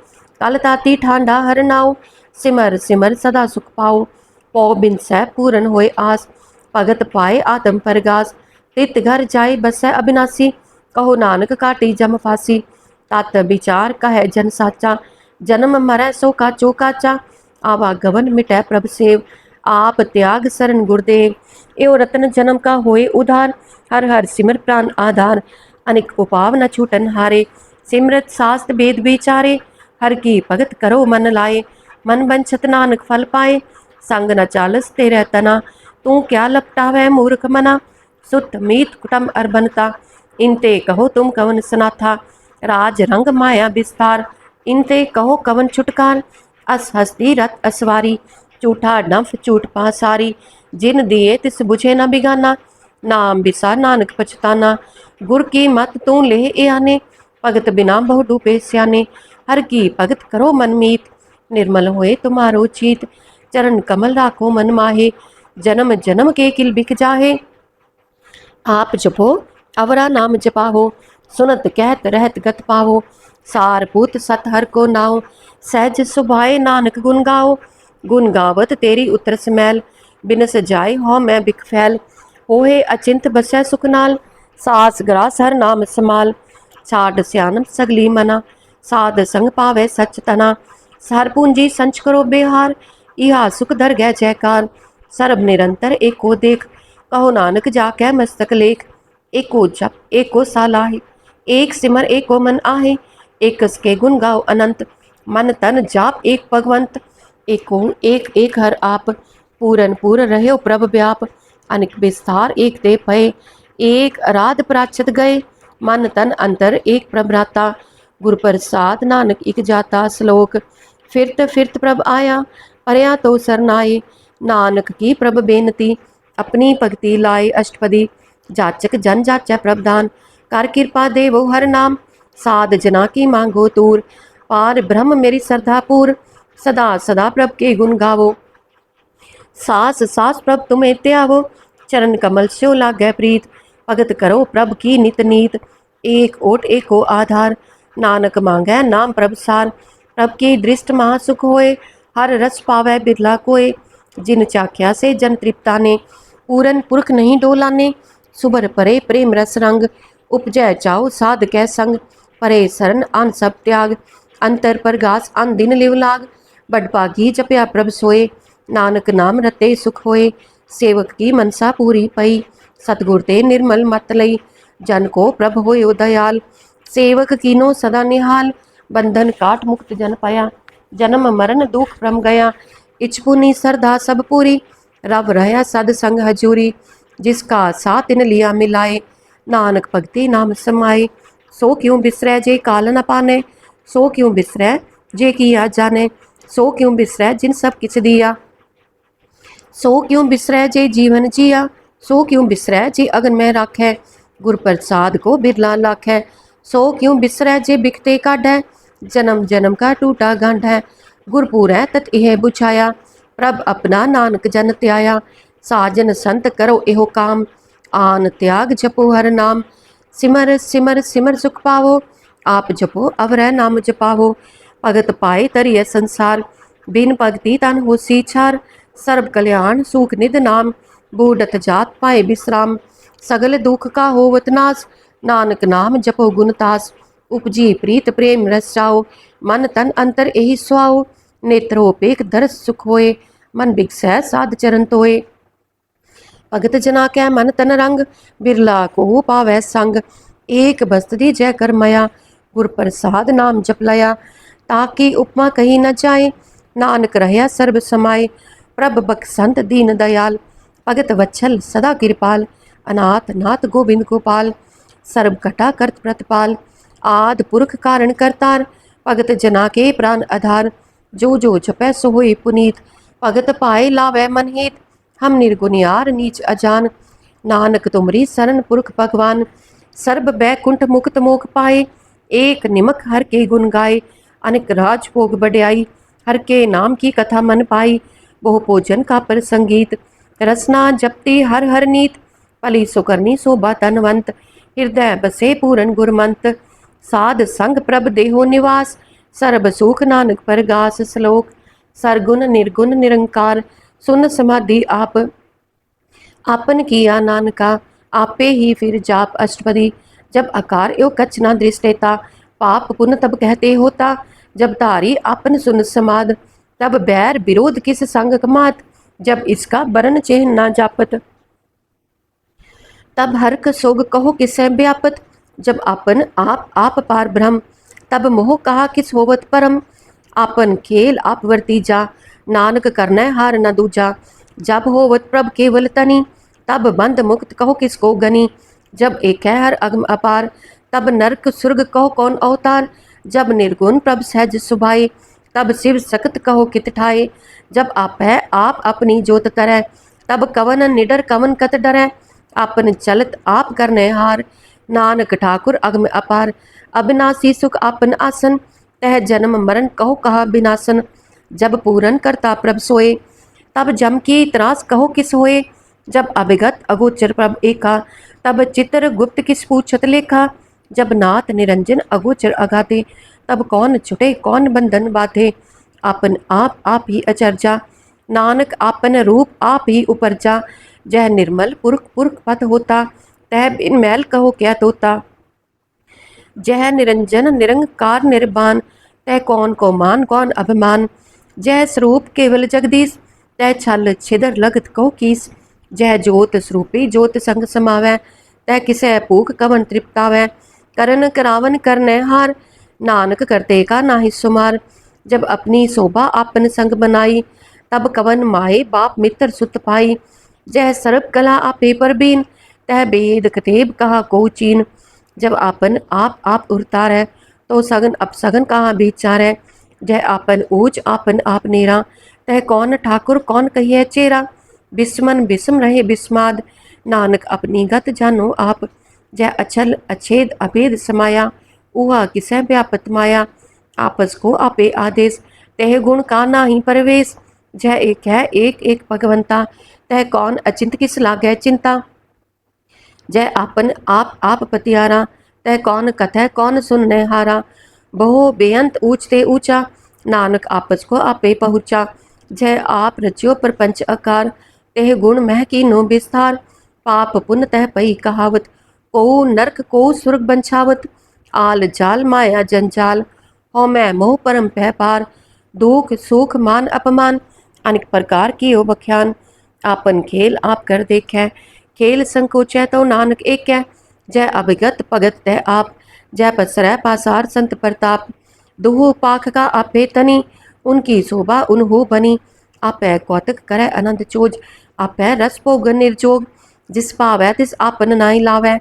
S1: कल ताती ठांडा हर नाव, सिमर सिमर सदा सुख पाओ, पौ बिन सै पूरन होए आस, भगत पाए आत्म परगास, तित घर जाए बसै अविनाशी, कहो नानक काटी जम फासी, तत विचार कहे जन साचा, जन्म मरै सो काचो काचा, आवागवन मिटै प्रभ सेव, आप त्याग शरण गुरुदेव, एओ रतन जन्म का होए उधार, हर हर सिमर प्राण आधार, अनिक उपाव न छूटन हारे, सिमरत शास्त्र वेद विचारे, हर की भगत करो मन लाए, मन बंछत नानक फल पाए, संग न चालस तेरे तना, तू क्या लपटावै मूर्ख मना, सुत मीत कुटम अरबनता, इनते कहो तुम कवन सनाथा, राज रंग माया विस्तार, इनते कहो कवन छुटकार, अस हस्ती रथ असवारी, झूठा डंफ झूठ पासारी, जिन दिए तिस बुझे न बिगाना, नाम बिसा नानक पछताना, गुर की मत तू ले ए आने, भगत बिना बहु डूबे स्याने, हर की भगत करो मन मीत, निर्मल होए तुम्हारो चीत, चरण कमल राखो मन माहे, जन्म जन्म के किल बिक जाहे, आप जपो अवरा नाम जपाहो, सुनत कहत रहत गत पाहो, सारपूत सत हर को नाओ, सहज सुभाए नानक गुन गाओ, गुन गावत तेरी उतर समैल, बिनस जाय हो मैं बिख फैल, होए अचिंत बसै सुख नाल, सास ग्रास हर नाम समाल, छाड़ सियानम सगली मना, साध संग पावे सच तना, सार पूंजी संच करो बेहार, इहा सुख धर गै जयकार, सर्ब निरंतर एको देख, कहो नानक जाकै मस्तक लेख, एको जप एको सालाहे, एक सिमर एको मन आहे, एकस के गुण गाओ अनंत, मन तन जाप एक भगवंत, एको एक एक हर आप, पूरन पूर रहे प्रभ व्याप, अनिक विस्तार एक ते भय, एक अराध प्राचत गए, मन तन अंतर एक प्रभ्राता, गुर प्रसाद नानक इक जाता श्लोक, फिरत प्रभ आया, परया तो सरनाए, नानक की प्रभ बेनती, अपनी भक्ति लाए अष्टपदी, जाचक जन जाचै प्रभदान, कर कृपा देवो हर नाम, साध जना की मांगो तूर, पार ब्रह्म मेरी श्रद्धा पूर, सदा सदा प्रभ के गुण गावो, सास सास प्रभ तुम्हें त्यावो, चरण कमल स्यो लागै प्रीत, भगत करो प्रभ की नित नीत, एक ओट एको आधार, नानक मांगै नाम प्रभ सार, प्रभ की दृष्ट महासुख होए, हर रस पावै बिरला कोय, जिन चाख्या से जन तृप्ता ने, पूरन पुरख नहीं डोलाने, सुबर परे प्रेम रस रंग, उपजय चाओ साध कै संग, परे शरण अन सब त्याग, अंतर पर घास अन दिन लिव लाग, बडभागी जपया प्रभ सोए, नानक नाम रते सुख होए, सेवक की मनसा पूरी पई, सतगुर ते निर्मल मत लई, जन को प्रभ होयो दयाल, सेवक कीनो सदा निहाल, बंधन काट मुक्त जन पाया, जन्म मरण दुख भ्रम गया, इचपुनी सरधा सब पूरी, रब रहया सद संग हजूरी, जिसका साथ तिन लिया मिलाए, नानक भगति नाम समाए, सो क्यों बिसरै जे काल न पाने, सो क्यों बिसरै जे किया जाने, सो क्यों बिसरै जिन सब किछ दिया, सो क्यों बिसरै जे जीवन जिया, सो क्यों बिसरै जे अगन में राखै, गुर प्रसाद को बिरला लाखै, सो क्यों बिसरै जे बिकते काढ़ै, जन्म जन्म का टूटा गांठ है, गुरपुर है तत यह बुझाया, प्रभ अपना नानक जन त्याया, साजन संत करो एहो काम, आन त्याग जपो हर नाम, सिमर सिमर सिमर सुख पावो, आप जपो अवरह नाम जपावो, भगत पाए तरिय संसार, बिन भगति तन होसी छार, सर्व कल्याण सुख निध नाम, बूढ़त जात पाए विश्राम, सगल दुख का होवत नाश, नानक नाम जपो गुणतास, उपजी प्रीत प्रेम रस जाओ, मन तन अंतर यही सुहाओ, नेत्रोपेक दरस सुख होए, मन बिगसै साध चरण तोए, भगत जना कै मन तन रंग, बिरला को पावै संग, एक बस्तदी जय कर मया, गुर प्रसाद नाम जप लया, ताकि उपमा कही न जाए, नानक रहया सर्ब समाये, प्रभ बख्संत दीन दयाल, भगत वत्सल सदा कृपाल, अनाथ नाथ गोविंद गोपाल, सर्व कटा करत प्रतपाल, आद पुरख कारण करतार, भगत जना के प्राण आधार, जो जो जपै सो होए पुनीत, भगत पाए लावै मन हित, हम निर्गुनियार नीच अजान, नानक तुमरी शरण पुरख भगवान, सर्ब बैकुंठ मुक्त मोख पाए, एक निमक हर के गुण गाए, अनेक राज भोग बढ़ाई, हर के नाम की कथा मन पाई, बहु भोजन का पर संगीत, रसना जपती हर हर नीत, पली सुकरनी शोभा तनवंत, हृदय बसे पूरन गुरमंत, साध संग प्रभ देहो निवास, सर्ब सुख नानक परगास, श्लोक सरगुण निर्गुण निरंकार, सुन समाधि आप, आपन किया नानका, आपे ही फिर जाप अष्टपदी, जब आकार यो कच ना दृष्टेता, पाप पुण्य तब कहते होता, जब तारी आपन सुन समाद, तब बैर विरोध किस संग कमात, जब इसका बरन चिन्ह ना जापत, तब हर्क सोग कहो किसै व्यापत, जब आपन आप पार ब्रह्म, तब मोह कहा किस होवत परम, आपन खेल आप वर्ती जा, नानक करनै हार न दूजा, जब होवत प्रभ केवल तनी, तब बंद मुक्त कहो किसको गनी, जब एक है हर अगम अपार, तब नरक सुर्ग कहो कौन अवतार, जब निर्गुण प्रभ सहज सुभाए, तब शिव सख्त कहो कित ठाए, जब आप है आप अपनी जोत तरह, तब कवन निडर कवन कत डरै, आपन चलत आप करने हार, नानक ठाकुर अगम अपार, अविनाशी सुख आपन आसन, तह जन्म मरण कहो कहा बिनासन, जब पूरन करता प्रभ सोए, तब जम की त्रास कहो किस होए, जब अभिगत अगोचर प्रभ एका, तब चित्र गुप्त किस पूछत लेखा, जब नाथ निरंजन अगोचर अगाधे, तब कौन छुटे कौन बंधन बाधे, आपन आप ही अचरजा, नानक आपन रूप आप ही उपरजा, जह निर्मल पुरख पुरख पद होता, तह बिन मैल कहो क्या तोता, जह निरंजन निरंकार निर्बान, तह कौन को मान कौन अभिमान, जह स्वरूप केवल जगदीश, तह छल छिदर लगत कहो कीस, जह जोत स्वरूपी जोत संग समावै, तह किसै भूख कवन तृप्तावै, करन करावन करनै हार, नानक करते का नाहि सुमार, जब अपनी शोभा आपन संग बनाई, तब कवन माए बाप मित्र सुत पाई, जह सर्व कला आपे परबीन, तह वेद कतेब कहा को चीन, जब आपन आप उरतारै, तो सगन अपसगन कहाँ विचारै, जह आपन ऊंच आपन आप नेरा, तह कौन ठाकुर कौन कहिए चेरा, बिस्मन बिस्म रहे बिस्माद, नानक अपनी गत जानो आप, जह अचल अछेद अभेद समाया, उहा किसै व्यापत माया, आपस को आपे आदेश, तह गुण का नाही परवेश, जह एक है एक एक भगवंता, तह कौन अचिंत किस लागै चिंता, जय आपन आप पतियारा, तय कौन कथै कौन सुनने हारा। बहु बेअंत ऊंचते ऊंचा, नानक आपस को आपे पहुँचा। जय आप रच्यो प्रपंच आकार, तेह गुण मह की नो विस्तार। पाप पुण्य तह पई कहावत, को नरक को सुर्ग बंछावत। आल जाल माया जंजाल, हो मैं मोह परम पह पार। दुख सुख मान अपमान, अनेक प्रकार की ओ बख्यान। आपन खेल आप कर देखे, खेल संकोचै तो नानक एक है। जय अभिगत भगत तह आप, जय पसरै पासार संत प्रताप। दुहु पाख का आपे तनी, उनकी शोभा उन्हु बनी। आपै कौतक करे अनंत चोज, आपै रस भोगन निर्जोग। जिस पावै तिस आपन नाई लावै,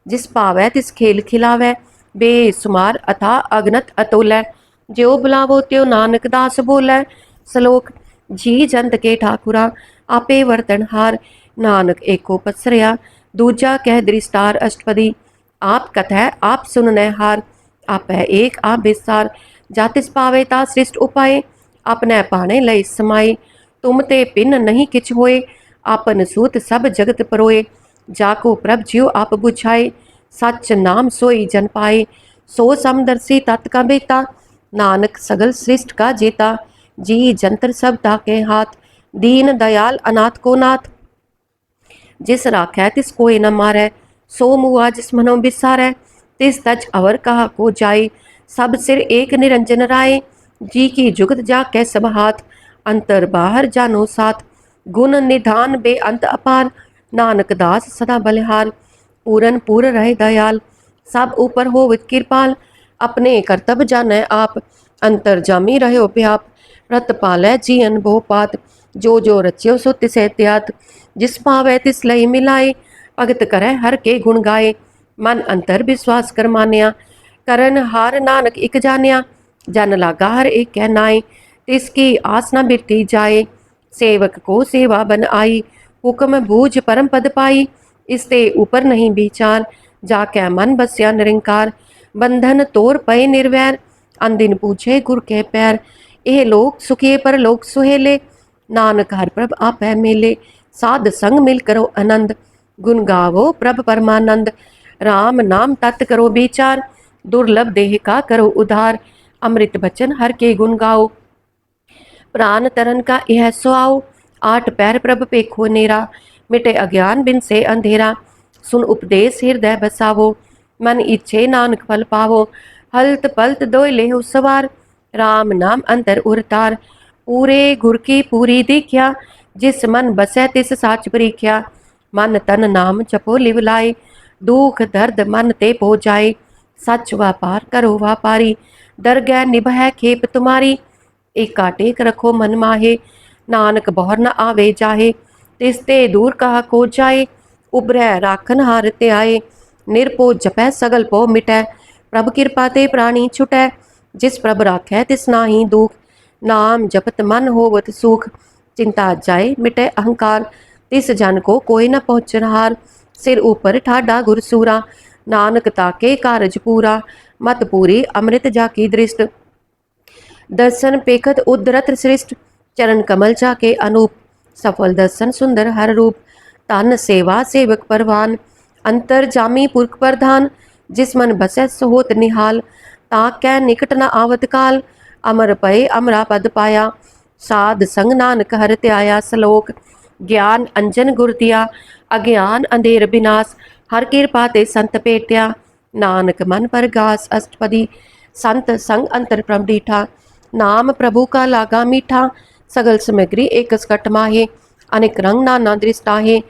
S1: जिस पावै तिस खेल खिलावै। बेसुमार अथा अगनत अतुलै, ज्यो बुलावो त्यो नानक दास बोलै। श्लोक जी जंत के ठाकुरा, आपे वर्तनहार। नानक एको पसरया, दूजा कह दृष्टार अष्टपदी। आप कथै आप सुननै हार, आपै एक आप बिसार। जातिस पावे ता सृष्ट उपाय, अपने पाने लय समाये। तुम ते पिन नहीं किछ होए, आपन सूत सब जगत परोए। जाको प्रभ ज्यो आप बुझाए, सच नाम सोई जन पाए। सो समदर्शी तत् का बेता, नानक सगल सृष्ट का जेता। जी जंतर सब ताके हाथ, दीन दयाल अनाथ को नाथ। जिस राखै तिस कोई न मारै, सो मुआ जिस मनो बिसारै। तिस तज अवर कहा को जाए, सब सिर एक निरंजन राय। जी की जुगत जाके सब हाथ, अंतर बाहर जानो साथ। गुण निधान बेअंत अपार, नानक दास सदा बलिहार। पूरन पूर रहे दयाल, सब ऊपर हो कृपाल। अपने कर्तव्य जानै आप, अंतर जामी रहो व्याप। रत पालै जियन बहु पात, जो जो रच्यो सो तिसे त्यात। जिस पावै तिस लई मिलाए, भगत करे हर के गुण गाए। मन अंतर विश्वास कर मान्या, करन हार नानक इक जान्या। जन लागा हर एक कह नाए, तिसकी आस न बिरती जाए। सेवक को सेवा बन आई, हुक्म बूझ परम पद पाई। इसते ऊपर नहीं विचार, जाकै मन बस्या निरंकार। बंधन तोर पए निर्वैर, अनदिन पूछे गुर के पैर। एह लोक सुखिए पर लोक सुहेले, नानक हर प्रभ आपै मेले। साध संग मिल करो आनंद, गुण गावो प्रभ परमानंद। राम नाम तत् करो विचार, दुर्लभ देह का करो उधार। अमृत बचन हर के गुण गाओ, प्राण तरन का यह सुआओ। आठ पैर प्रभ पेखो नेरा, मिटे अज्ञान बिन से अंधेरा। सुन उपदेश हृदय बसावो, मन इच्छे नानक फल पावो। हलत पलत दोय लेहु सवार, राम नाम अंतर उरतार। पूरे गुर की पूरी दीख्या, जिस मन बसै तिस साच परीख्या। मन तन नाम जपो लिव लाए, दुख दर्द मन ते पो जाए। सच व्यापार करो व्यापारी, दरगह निभै खेप तुम्हारी। एका टेक रखो मन माहे, नानक बहर न आवे जाहे। तिसते दूर कहा को जाए, उबरै राखन हार ते आए। निरपो जपै सगल पो मिटै, प्रभ कृपा ते प्राणी छुटै। जिस प्रभ राखै तिस नाहि दुख, नाम जपत मन होवत सुख। चिंता जाए मिटै अहंकार, तिस जन को कोई न पहुँचनहार। सिर ऊपर ठाडा गुरसूरा, नानक ताके कारज पूरा। मत पूरी अमृत जाकी दृष्ट, दर्शन पेखत उद्धरत श्रेष्ठ। चरण कमल जाके अनूप, सफल दर्शन सुंदर हर रूप। तन सेवा सेवक परवान, अंतर जामी पुरख प्रधान। जिस मन बसै सोहोत निहाल, ताकै निकट न आवत काल। अमर पए अमरा पद पाया, साध संग नानक हर त्याया। श्लोक ज्ञान अंजन गुर दिया, अज्ञान अंधेर विनाश। हर कृपा ते संत पेटिया, नानक मन पर गास अष्टपदी। संत संग अंतर प्रभ डीठा, नाम प्रभु का लागा मीठा। सगल सामग्री एक सकट माहे, अनेक रंग नाना दृष्टाहे।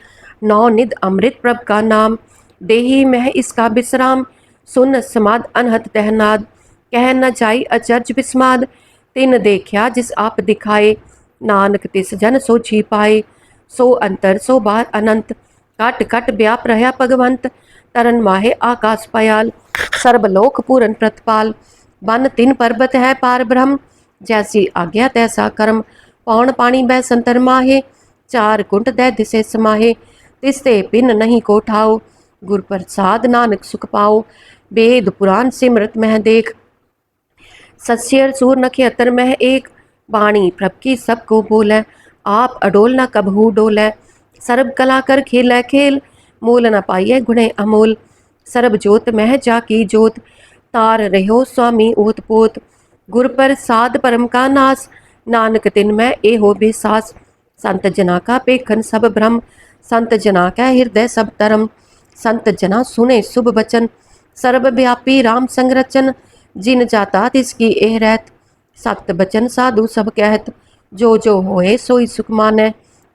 S1: नौ निध अमृत प्रभ का नाम, देही मह इसका विश्राम। सुन समाद अनहत तहनाद, कह न जाई अचर्ज विस्माद। तिन देखा जिस आप दिखाए, नानक तिस जन सो छिपाए। सो अंतर सो बार अनंत, कट कट व्याप रहा भगवंत। तरन माहे आकाश पयाल, सर्वलोक पूरन प्रतपाल। बन तिन पर्वत है पार ब्रह्म, जैसी आज्ञा तैसा कर्म। पौन पानी बै संतर माहे, चार कुंट दै दिसे समाहे। तिसते पिन नहीं को ठाओ, गुर प्रसाद नानक सुख पाओ। वेद पुराण सिमरत मह देख, सस्यर सूर नखयतर मह एक। वाणी प्रभ की सबको बोलै, आप अडोल न कबहू डोलै। सर्व कला कर खेलै खेल, मूल न पाइए गुणे अमोल। सरब जोत मह जा की जोत, तार रहो स्वामी ओत पोत। गुर प्रसाद परम का नास, नानक तिन में ए हो बेसास। संत जना का पेखन सब भ्रम, संत जना का हृदय सब तरम। संत जना सुने शुभ बचन, सर्वव्यापी राम संग रचन। जिन जाता तिसकी एह रहत, सत बचन साधु सब कहत। जो जो होए सोई सुख मानै,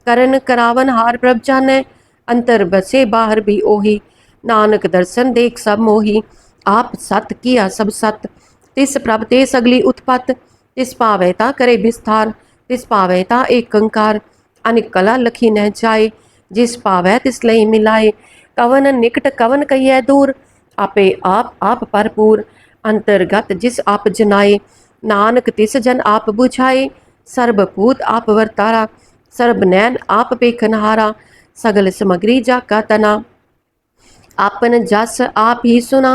S1: करन करावन हार प्रभ जानै। अंतर बसे बाहर भी ओही, नानक दर्शन देख सब मोही। आप सत किया सब सत, तिस प्रभ ते सगली उत्पत। तिस पावै ता करे विस्तार, तिस पावै ता एक कंकार। अनिक कला लखी न जाए, जिस पावै तिस लई मिलाए। कवन निकट कवन कहिए दूर, आपे आप भरपूर। अंतर्गत जिस आप जनाए, नानक तिस जन आप बुझाए। सर्वभूत आप वर्तारा, सर्ब नैन आप पेखनहारा। सगल समग्री जाका तना, आपन जस आप ही सुना।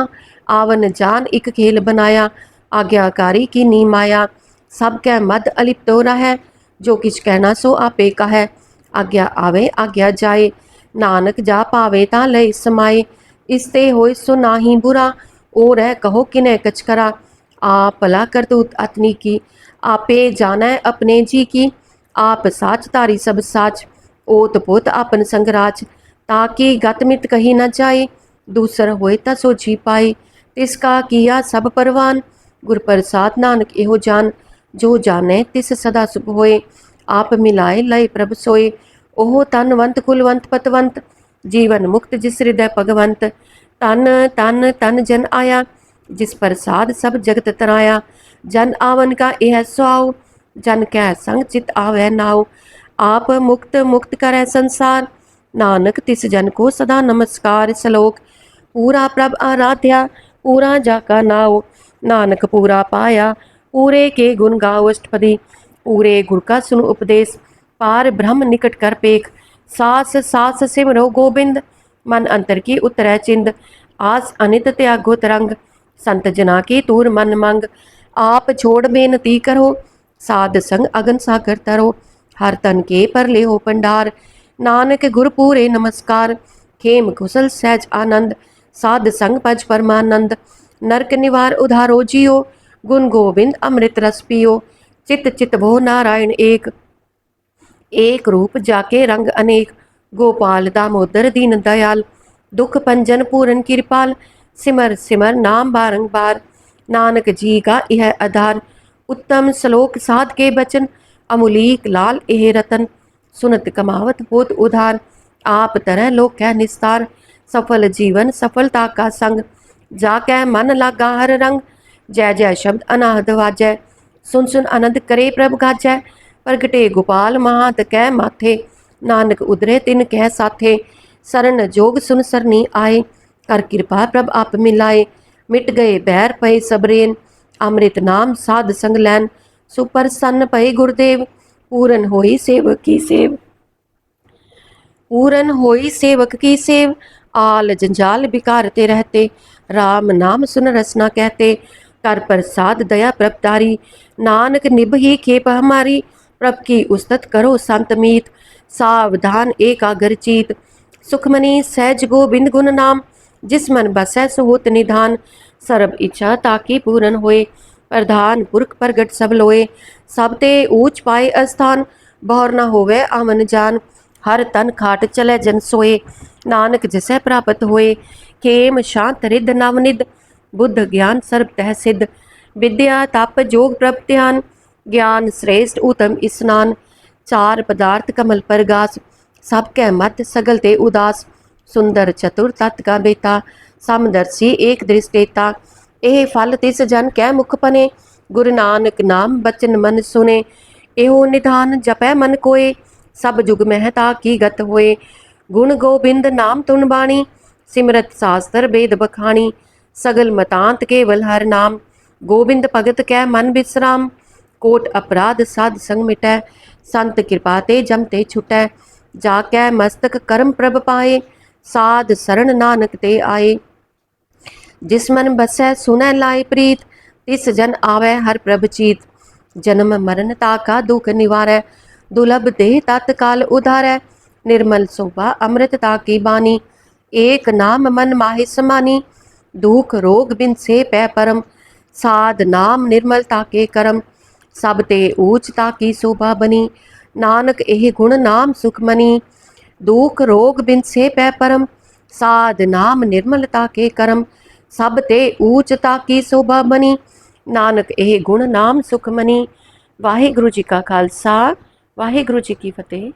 S1: आवन जान एक खेल बनाया, आज्ञाकारी की नी माया। सब कै मद अलिप्त हो रहा, जो किछ कहना सो आपे कहे। आज्ञा आवे आज्ञा जाए, नानक जा पावे ता लय समाए। इसते होय सो नाही बुरा, और है कहो किने कछ करा। आप भला करतूत अतनी की, आपे जानै अपने जी की। आप साच तारी सब साच, ओत पोत आपन संगराज। ताकि गतमित कही न जाए, दूसर होए ता सोची पाए। तिसका किया सब परवान, गुर प्रसाद नानक एहो जान। जो जाने तिस सदा सुख होए, आप मिलाए लय प्रभ सोए। ओहो तनवंत कुलवंत पतवंत, जीवन मुक्त जिस हृदय भगवंत। तन तन तन जन आया, जिस प्रसाद सब जगत तराया। जन आवन का यह स्वाव, जन कै संग चित आवे नाव। आप मुक्त मुक्त करे संसार, नानक तिस जन को सदा नमस्कार। सलोक पूरा प्रभ आराध्या, पूरा जाका नाव। नानक पूरा पाया, पूरे के गुण गाओ अष्टपदी। पूरे गुर का सुन उपदेश, पार ब्रह्म निकट कर पेख। सास सास सिमरो गोबिंद, मन अंतर की उतरै चिंद। आस अनित त्यागो तरंग, संत जना की तूर मन मंग। आप छोड़ बेनती करो, साध संग अगन सागर तरो। हर तन के पर ले हो पंडार, नानक गुर पूरे नमस्कार। खेम कुशल सहज आनंद, साध संग पज परमानंद। नरक निवार उधारो जियो, गुण गोविंद अमृत रस पियो। चित चित भो नारायण एक, एक रूप जाके रंग अनेक। गोपाल दामोदर दीन दयाल, दुख पंजन पूरन कृपाल। सिमर सिमर नाम बारंबार, नानक जी का यह आधार। उत्तम श्लोक साध के बचन, अमुलीक लाल एह रतन। सुनत कमावत होत उधार, आप तरह लोक कै निस्तार। सफल जीवन सफलता का संग, जाकै मन लागा हर रंग। जय जय शब्द अनाहद वाजै, सुन सुन आनंद करे प्रभ गाजै। प्रगटे गोपाल महात कै माथे, नानक उदरे तिन कह साथे। शरण जोग सुन सरनी आए, कर कृपा प्रभ आप मिलाए। मिट गए बैर पए सबरेन, अमृत नाम साध संग लैन। सुप्रसन्न पए गुरुदेव, पूरन होई सेवक की सेव। पूरन होई सेवक की सेव, आल जंजाल बिकारते रहते। राम नाम सुन रसना कहते, कर प्रसाद दया प्रभतारी। नानक निभ ही खेप हमारी, प्रभ की उस्तत करो संत मीत। सावधान एकाग्र चीत, सुखमनी सहज गोबिंद गुण नाम। जिस मन बसै सो होत निधान, सर्ब इच्छा ताकि पूरन होए। प्रधान पुरख प्रगट सब लोए, सब ते ऊंच पाए अस्थान। बहुर न होवे आमन जान, हर तन खाट चले जन सोए। नानक जिसे प्राप्त होए, खेम शांत रिद नवनिद। बुद्ध ज्ञान सर्ब तह सिद्ध, विद्या तप जोग प्रभ ध्यान। ज्ञान श्रेष्ठ उत्तम स्नान, चार पदार्थ कमल पर गास। सब कै मत सगल ते उदास, सुंदर चतुर तत् का बेता। समदर्शी एक दृष्टेता, एह फल तिस जन कै मुख पने। गुरु नानक नाम बचन मन सुने, एहो निधान जपै मन कोय। सब जुग महता की गत होए, गुण गोबिंद नाम तुन बाणी। सिमरत शास्त्र वेद बखानी, सगल मतांत केवल हर नाम। गोबिंद भगत कै मन विश्राम, कोट अपराध साध संग मिटै। संत कृपा ते जमते छुटै, जाकै मस्तक कर्म प्रभ पाए। साध शरण नानक ते आए, जिस मन बसै सुनै लाए प्रीत। तिस जन आवे हर प्रभ चीत, जन्म मरण ताका दुख निवारै। दुर्लभ देह तत्काल उधारै, निर्मल शोभा अमृत ताकी बानी। एक नाम मन माहे समानी, दुख रोग बिन से पै परम, साध नाम निर्मलता के करम, सब ते ऊंचता की शोभा बनी, नानक एह गुण नाम सुख मनी, दुख रोग बिन से पै परम, साध नाम निर्मलता के करम, सब ते ऊंचता की शोभा बनी, नानक एह गुण नाम सुख मनी। वाहिगुरु जी का खालसा, वाहिगुरु जी की फतेह।